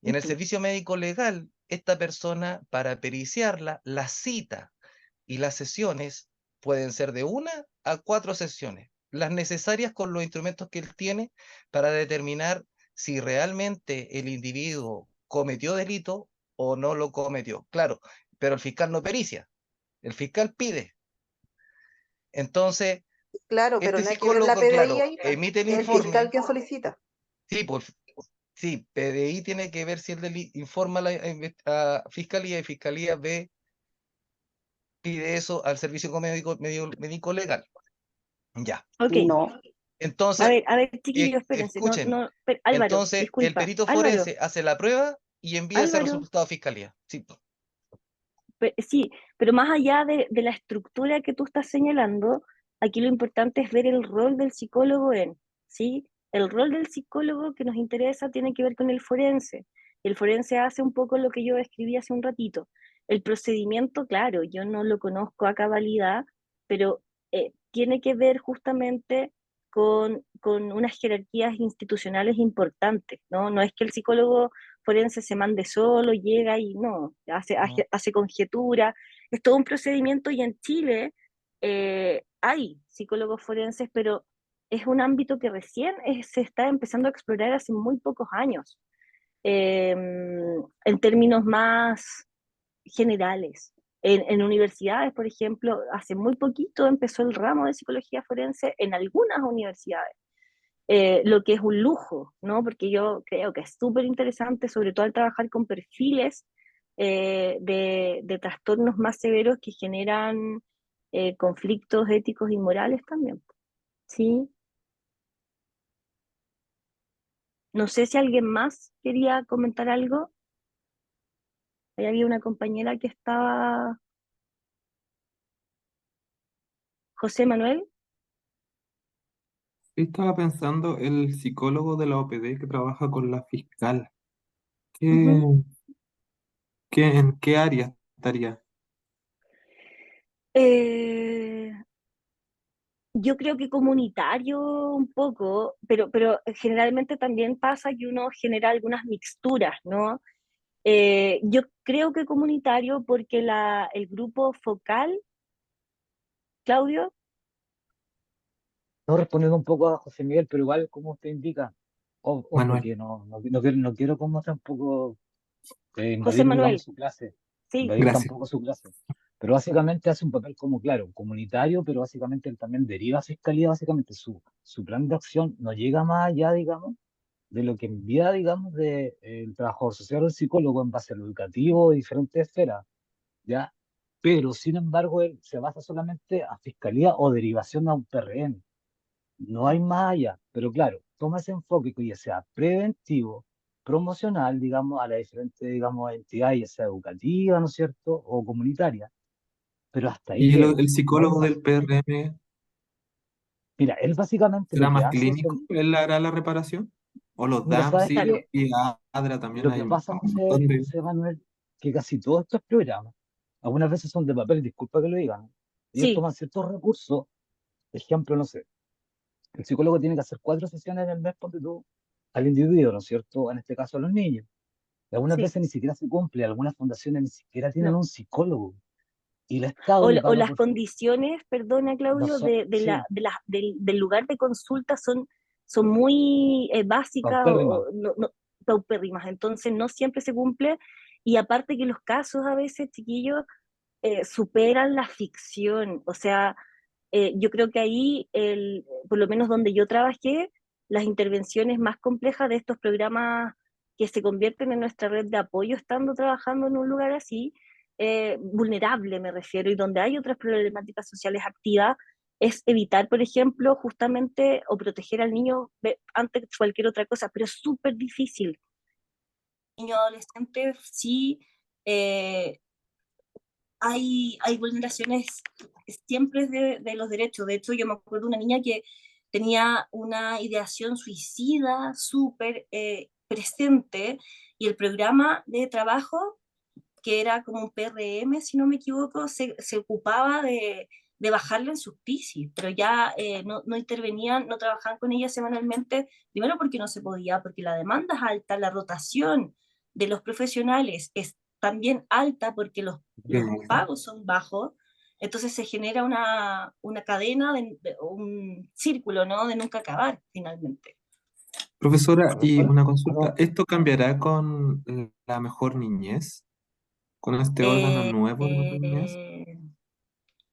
Y en el servicio médico legal, esta persona, para periciarla, la cita y las sesiones pueden ser de 1 a 4 sesiones, las necesarias con los instrumentos que él tiene para determinar si realmente el individuo cometió delito o no lo cometió. Claro, pero el fiscal no pericia, el fiscal pide. Entonces, Claro, pero este no hay que ver la psicólogo, PDI claro, ahí, po. emite el Es el fiscal informe. quien solicita. Sí, pues sí, PDI tiene que ver si el informa a Fiscalía y Fiscalía pide eso al servicio médico legal. Ya. Ok, No. Entonces, a ver, chiquillos, espérense. No, escuchen, no, Álvaro, entonces el disculpa. perito Álvaro, forense hace la prueba y envía ese Álvaro, resultado a Fiscalía. Sí, sí, pero más allá de la estructura que tú estás señalando, aquí lo importante es ver el rol del psicólogo ¿sí? El rol del psicólogo que nos interesa tiene que ver con el forense. El forense hace un poco lo que yo describí hace un ratito. El procedimiento, claro, yo no lo conozco a cabalidad, pero tiene que ver justamente con unas jerarquías institucionales importantes, ¿no? No es que el psicólogo forense se mande solo, llega y no, no, hace conjetura, es todo un procedimiento y en Chile hay psicólogos forenses, pero es un ámbito que recién se está empezando a explorar hace muy pocos años, en términos más generales. En universidades, por ejemplo, hace muy poquito empezó el ramo de psicología forense en algunas universidades, lo que es un lujo, ¿no? Porque yo creo que es súper interesante, sobre todo al trabajar con perfiles de trastornos más severos que generan conflictos éticos y morales también, ¿sí? No sé si alguien más quería comentar algo. Ahí había una compañera que estaba... José Manuel. Estaba pensando el psicólogo de la OPD que trabaja con la fiscal. ¿Qué, Ujú. en qué área estaría? Eh, yo creo que comunitario un poco, pero generalmente también pasa que uno genera algunas mixturas, ¿no? Yo creo que comunitario porque el grupo focal, Claudio, No respondiendo un poco a José Miguel, pero igual como usted indica, ojo, Manuel. que no quiero como tampoco José invadir, digamos, Manuel, su clase, sí, invadir Gracias. tampoco su clase. Pero básicamente hace un papel como, claro, comunitario, pero básicamente él también deriva a fiscalía, básicamente su plan de acción no llega más allá, digamos, de lo que envía, digamos, el trabajador social o el psicólogo en base a lo educativo de diferentes esferas, ¿ya? Pero, sin embargo, él se basa solamente a fiscalía o derivación a un PRM. No hay más allá, pero claro, toma ese enfoque que ya sea preventivo, promocional, digamos, a las diferentes, digamos, entidades, ya sea educativa, ¿no es cierto?, o comunitaria, pero hasta ahí ¿Y llega, el no hay psicólogo más. del PRM Mira, él básicamente lo será que más hace es, clínico? ¿Él hará la reparación? ¿O los mira, DAM, ¿sabes sí, tal, qué? y ADRA también Lo hay que un pasa, José, montón de... José Manuel, que casi todos estos programas, algunas veces son de papel, disculpa que lo digan, ellos sí, toman ciertos recursos, ejemplo, no sé, el psicólogo tiene que hacer 4 sesiones en el mes, ponte tú, al individuo, ¿no es cierto?, en este caso a los niños. Y algunas sí, veces ni siquiera se cumple, algunas fundaciones ni siquiera tienen no. un psicólogo y el Estado le O paga las por su... condiciones, perdona No Claudio, son, sí, del lugar de consulta son muy básicas paupérrimas. no, paupérrimas, entonces no siempre se cumple. Y aparte que los casos a veces, chiquillos, superan la ficción. O sea, yo creo que ahí, por lo menos donde yo trabajé, las intervenciones más complejas de estos programas que se convierten en nuestra red de apoyo estando trabajando en un lugar así, vulnerable me refiero, y donde hay otras problemáticas sociales activas, es evitar, por ejemplo, justamente o proteger al niño antes de cualquier otra cosa, pero es súper difícil. Niños adolescentes sí eh, hay vulneraciones siempre de los derechos. De hecho, yo me acuerdo de una niña que tenía una ideación suicida súper presente y el programa de trabajo, que era como un PRM, si no me equivoco, se ocupaba de bajarla en sus crisis, pero ya no intervenían, no trabajaban con ella semanalmente, primero porque no se podía, porque la demanda es alta, la rotación de los profesionales es también alta porque los Bien. pagos son bajos, entonces se genera una cadena, un círculo, ¿no? De nunca acabar finalmente. Profesora, y Profesora, una consulta, aló, ¿esto cambiará con la mejor niñez? ¿Con este órgano Eh, nuevo de mejor niñez? eh,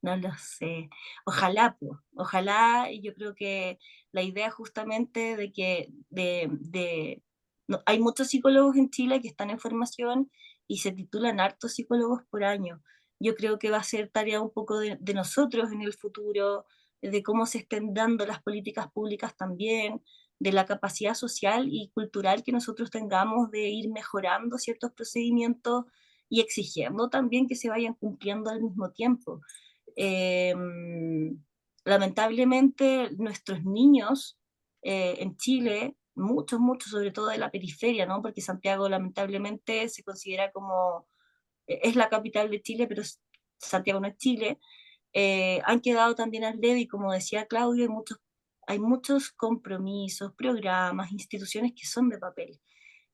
No lo sé. Ojalá, pues. Ojalá, y yo creo que la idea justamente de que hay muchos psicólogos en Chile que están en formación y se titulan hartos psicólogos por año. Yo creo que va a ser tarea un poco de nosotros en el futuro, de cómo se estén dando las políticas públicas también, de la capacidad social y cultural que nosotros tengamos de ir mejorando ciertos procedimientos y exigiendo también que se vayan cumpliendo al mismo tiempo. Eh, Lamentablemente nuestros niños en Chile, muchos, sobre todo de la periferia, ¿no? Porque Santiago lamentablemente se considera como, es la capital de Chile, pero Santiago no es Chile, han quedado también al debe y como decía Claudio, hay muchos compromisos, programas, instituciones que son de papel.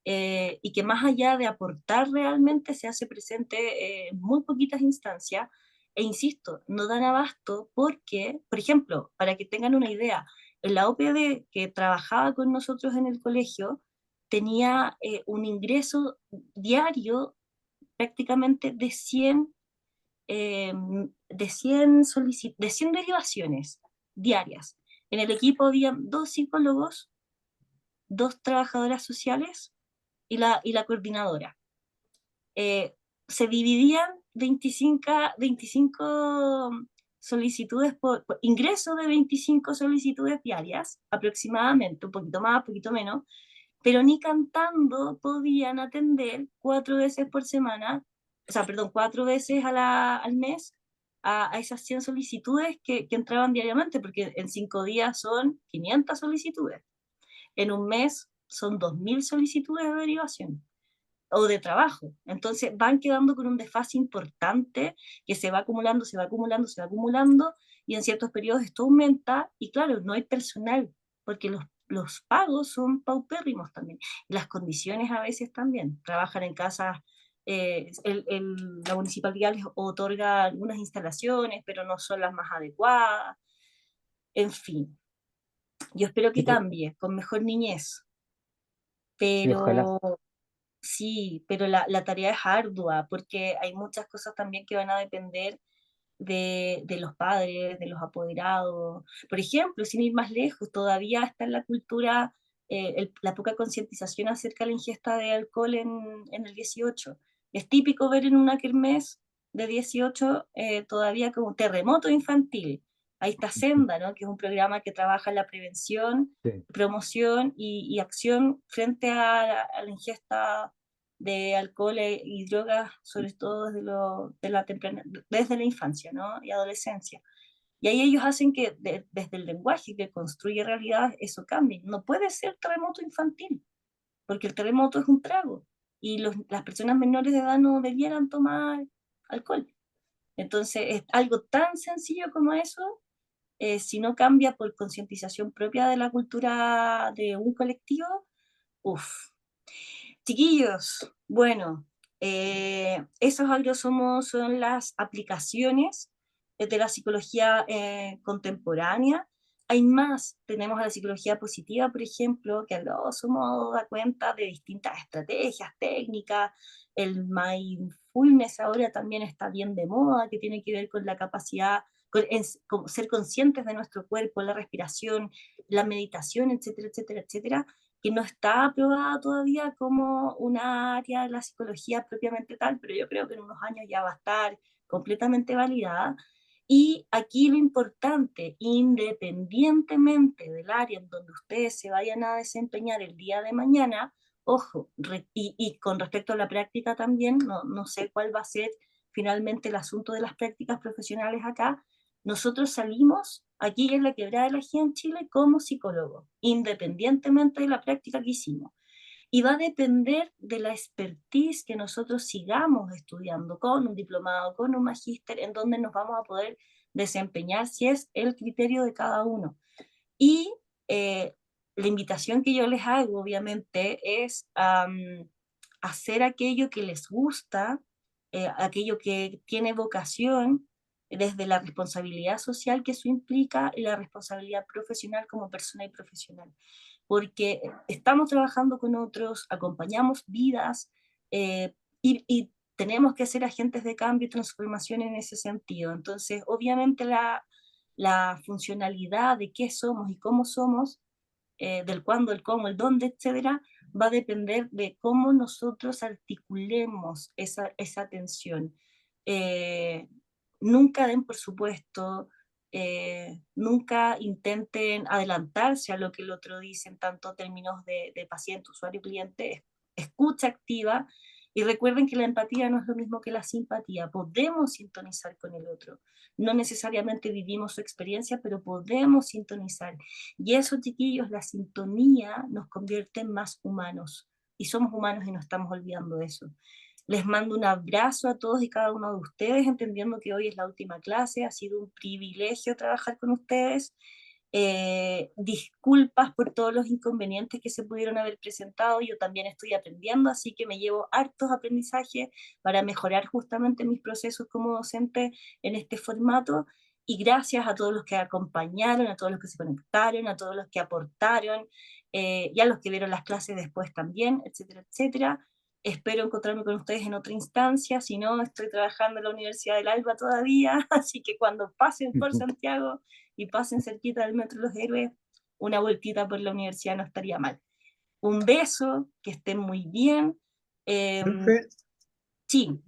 Y que más allá de aportar realmente se hace presente en muy poquitas instancias, e insisto, no dan abasto porque, por ejemplo, para que tengan una idea, en la OPD que trabajaba con nosotros en el colegio tenía un ingreso diario prácticamente eh, de 100 derivaciones diarias. En el equipo había 2 psicólogos, 2 trabajadoras sociales y la coordinadora. Se dividían 25 solicitudes por ingreso de 25 solicitudes diarias, aproximadamente, un poquito más, un poquito menos, pero ni cantando podían atender 4 veces por semana, o sea, perdón, 4 veces al mes a esas 100 solicitudes que entraban diariamente, porque en 5 días son 500 solicitudes, en un mes son 2000 solicitudes de derivación o de trabajo. Entonces van quedando con un desfase importante que se va acumulando, se va acumulando, se va acumulando, y en ciertos periodos esto aumenta, y claro, no hay personal, porque los pagos son paupérrimos también. Las condiciones a veces también. Trabajan en casas, la municipalidad les otorga algunas instalaciones, pero no son las más adecuadas. En fin, yo espero Sí, que cambie, con mejor niñez, sí, ojalá. pero sí, pero la tarea es ardua porque hay muchas cosas también que van a depender de los padres, de los apoderados. Por ejemplo, sin ir más lejos, todavía está en la cultura la poca concientización acerca de la ingesta de alcohol en el 18. Es típico ver en una kermés de 18 todavía como terremoto infantil. Ahí está Senda, ¿no? Que es un programa que trabaja en la prevención, Sí. promoción y acción frente a la ingesta de alcohol y drogas, sobre todo desde la infancia, ¿no? Y adolescencia. Y ahí ellos hacen que desde el lenguaje que construye realidad eso cambie. No puede ser terremoto infantil, porque el terremoto es un trago y las personas menores de edad no debieran tomar alcohol. Entonces, es algo tan sencillo como eso, si no cambia por concientización propia de la cultura de un colectivo, uff. Chiquillos, bueno, esos agrosomos son las aplicaciones de la psicología contemporánea. Hay más, tenemos a la psicología positiva, por ejemplo, que a grosso modo da cuenta de distintas estrategias, técnicas. El mindfulness ahora también está bien de moda, que tiene que ver con la capacidad, con ser conscientes de nuestro cuerpo, la respiración, la meditación, etcétera, etcétera, etcétera, que no está aprobada todavía como una área de la psicología propiamente tal, pero yo creo que en unos años ya va a estar completamente validada. Y aquí lo importante, independientemente del área en donde ustedes se vayan a desempeñar el día de mañana, ojo, y con respecto a la práctica también, no sé cuál va a ser finalmente el asunto de las prácticas profesionales acá. Nosotros salimos aquí en la Quebrada de la Gía en Chile como psicólogos, independientemente de la práctica que hicimos. Y va a depender de la expertise que nosotros sigamos estudiando con un diplomado, con un magíster, en donde nos vamos a poder desempeñar si es el criterio de cada uno. Y la invitación que yo les hago, obviamente, es hacer aquello que les gusta, aquello que tiene vocación, desde la responsabilidad social que eso implica y la responsabilidad profesional como persona y profesional. Porque estamos trabajando con otros, acompañamos vidas y tenemos que ser agentes de cambio y transformación en ese sentido. Entonces, obviamente la funcionalidad de qué somos y cómo somos, del cuándo, el cómo, el dónde, etcétera, va a depender de cómo nosotros articulemos esa atención. Eh, Nunca den por supuesto, nunca intenten adelantarse a lo que el otro dice en tanto términos de paciente, usuario, cliente, escucha activa. Y recuerden que la empatía no es lo mismo que la simpatía. Podemos sintonizar con el otro. No necesariamente vivimos su experiencia, pero podemos sintonizar. Y eso, chiquillos, la sintonía nos convierte en más humanos. Y somos humanos y no estamos olvidando de eso. Les mando un abrazo a todos y cada uno de ustedes, entendiendo que hoy es la última clase. Ha sido un privilegio trabajar con ustedes. Disculpas por todos los inconvenientes que se pudieron haber presentado. Yo también estoy aprendiendo, así que me llevo hartos aprendizajes para mejorar justamente mis procesos como docente en este formato. Y gracias a todos los que acompañaron, a todos los que se conectaron, a todos los que aportaron, y a los que vieron las clases después también, etcétera, etcétera. Espero encontrarme con ustedes en otra instancia. Si no, estoy trabajando en la Universidad del Alba todavía, así que cuando pasen por Santiago y pasen cerquita del Metro Los Héroes, una vueltita por la universidad no estaría mal. Un beso, que estén muy bien. Profe, Sí,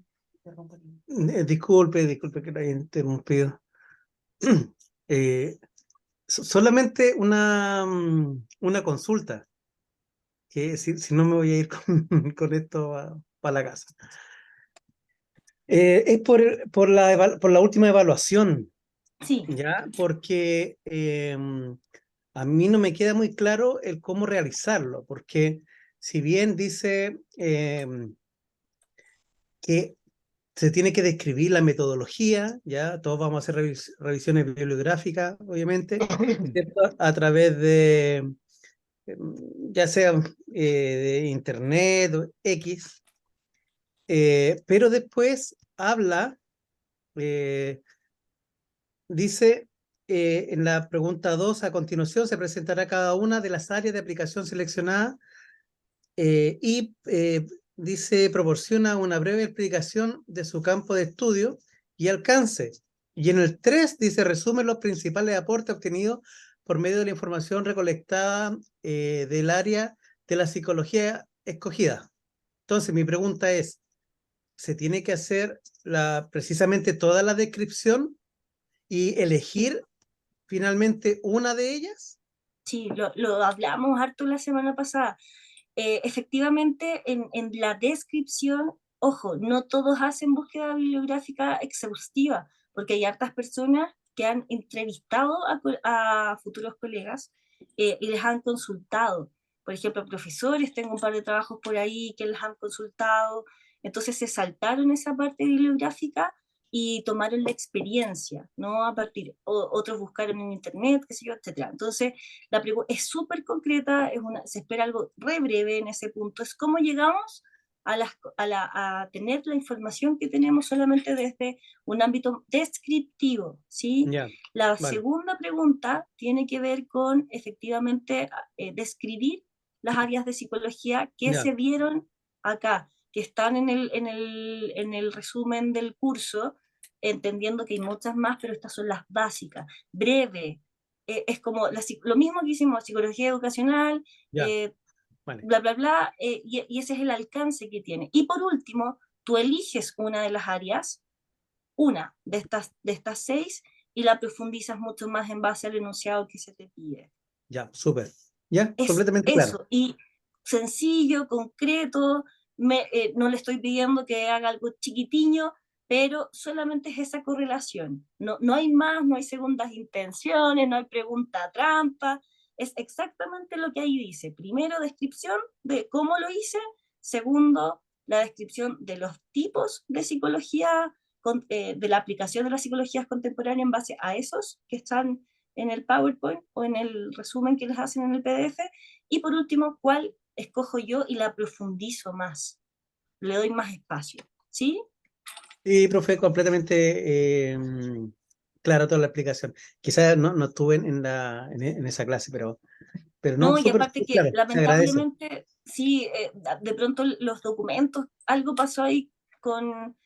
disculpe que la haya interrumpido. Solamente una consulta. que si no me voy a ir con esto para la casa. Es por la última evaluación, Sí, ¿ya? Porque a mí no me queda muy claro el cómo realizarlo, porque si bien dice que se tiene que describir la metodología, ¿ya? Todos vamos a hacer revisiones bibliográficas, obviamente, ¿cierto? A través de, ya sea de internet o X, pero después habla, dice en la pregunta 2, a continuación se presentará cada una de las áreas de aplicación seleccionadas y dice, proporciona una breve explicación de su campo de estudio y alcance. Y en el 3 dice, resume los principales aportes obtenidos por medio de la información recolectada del área de la psicología escogida. Entonces, mi pregunta es, ¿se tiene que hacer precisamente toda la descripción y elegir finalmente una de ellas? sí, lo hablamos harto la semana pasada. Efectivamente, en la descripción, ojo, no todos hacen búsqueda bibliográfica exhaustiva, porque hay hartas personas que han entrevistado a futuros colegas y les han consultado. Por ejemplo, profesores, tengo un par de trabajos por ahí que les han consultado, entonces se saltaron esa parte bibliográfica y tomaron la experiencia, ¿no? A partir, otros buscaron en internet, qué sé yo, etcétera. Entonces, la pregunta es súper concreta, se espera algo re breve en ese punto, es cómo llegamos a tener la información que tenemos solamente desde un ámbito descriptivo, ¿sí? Ya, La vale. segunda pregunta tiene que ver con, efectivamente, describir las áreas de psicología que Ya. se vieron acá, que están en el resumen del curso, entendiendo que hay muchas más, pero estas son las básicas. Breve, es como lo mismo que hicimos, psicología educacional, Ya, vale. bla, bla, bla, y ese es el alcance que tiene. Y por último, tú eliges una de las áreas, una de estas 6, y la profundizas mucho más en base al enunciado que se te pide. Ya, súper. Ya, Es completamente claro. eso, y sencillo, concreto, no le estoy pidiendo que haga algo chiquitiño, pero solamente es esa correlación. No hay más, no hay segundas intenciones, no hay pregunta trampa, es exactamente lo que ahí dice. Primero, descripción de cómo lo hice. Segundo, la descripción de los tipos de psicología, de la aplicación de las psicologías contemporáneas en base a esos que están en el PowerPoint o en el resumen que les hacen en el PDF. Y por último, ¿cuál escojo yo y la profundizo más? Le doy más espacio, ¿sí? Sí, profe, completamente clara toda la explicación. Quizás no estuve en esa clase, pero no, No, y súper aparte que claro, se agradece. lamentablemente, sí, de pronto los documentos, algo pasó ahí con...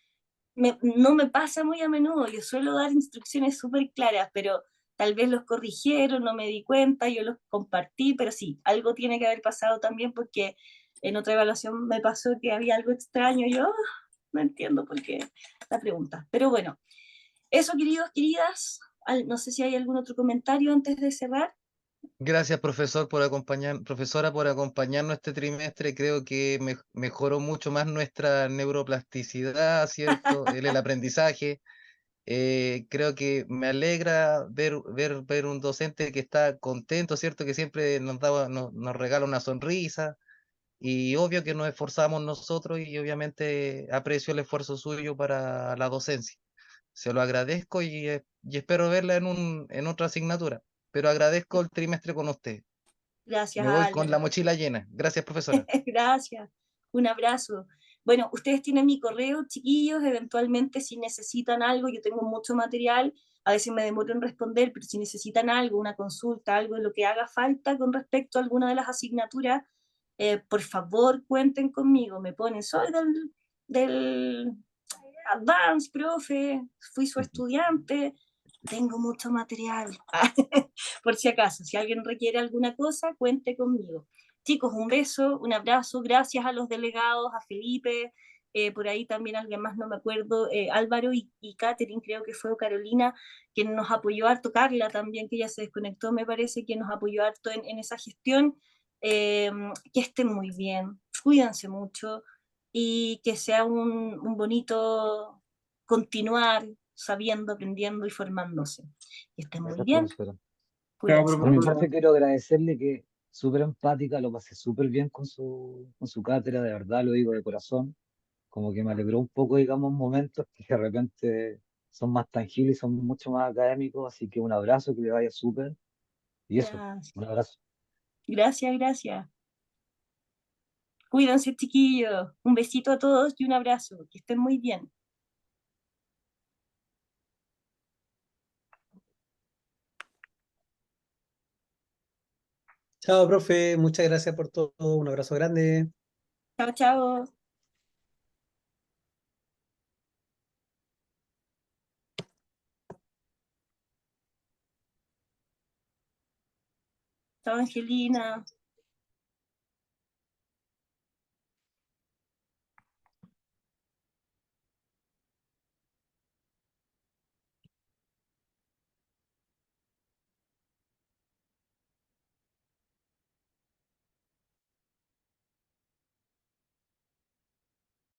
no me pasa muy a menudo, yo suelo dar instrucciones súper claras, pero tal vez los corrigieron, no me di cuenta, yo los compartí, pero sí, algo tiene que haber pasado también porque en otra evaluación me pasó que había algo extraño, yo no entiendo por qué la pregunta. Pero bueno, eso queridos, queridas, no sé si hay algún otro comentario antes de cerrar. Gracias, profesora, por acompañarnos este trimestre. Creo que mejoró mucho más nuestra neuroplasticidad, ¿cierto? El aprendizaje. Creo que me alegra ver un docente que está contento, ¿cierto? Que siempre nos regala una sonrisa. Y obvio que nos esforzamos nosotros y obviamente aprecio el esfuerzo suyo para la docencia. Se lo agradezco y espero verla en otra asignatura. Pero agradezco el trimestre con usted. Gracias, Me voy con la Álvaro. mochila llena. Gracias, profesora. Gracias. Un abrazo. Bueno, ustedes tienen mi correo, chiquillos, eventualmente si necesitan algo, yo tengo mucho material, a veces me demoro en responder, pero si necesitan algo, una consulta, algo, lo que haga falta con respecto a alguna de las asignaturas, por favor cuenten conmigo, me ponen, soy del Advance, profe, fui su estudiante, tengo mucho material, por si acaso, si alguien requiere alguna cosa, cuente conmigo. Chicos, un beso, un abrazo, gracias a los delegados, a Felipe, por ahí también alguien más, no me acuerdo, Álvaro y Catherine, creo que fue, o Carolina, quien nos apoyó harto, Carla también, que ya se desconectó, me parece, que nos apoyó harto en esa gestión. que estén muy bien, cuídense mucho y que sea un bonito continuar sabiendo, aprendiendo y formándose. Que estén muy Gracias, bien, profesora. Chao, cuídense Por mi mucho. parte, quiero agradecerle que súper empática, lo pasé súper bien con su cátedra, de verdad lo digo de corazón. Como que me alegró un poco, digamos, momentos que de repente son más tangibles, son mucho más académicos, así que un abrazo, que le vaya súper. Y eso, Gracias, un abrazo. gracias, gracias. Cuídense, chiquillos. Un besito a todos y un abrazo. Que estén muy bien. Chao, profe, muchas gracias por todo, un abrazo grande. Chao, chao. Chao, Angelina.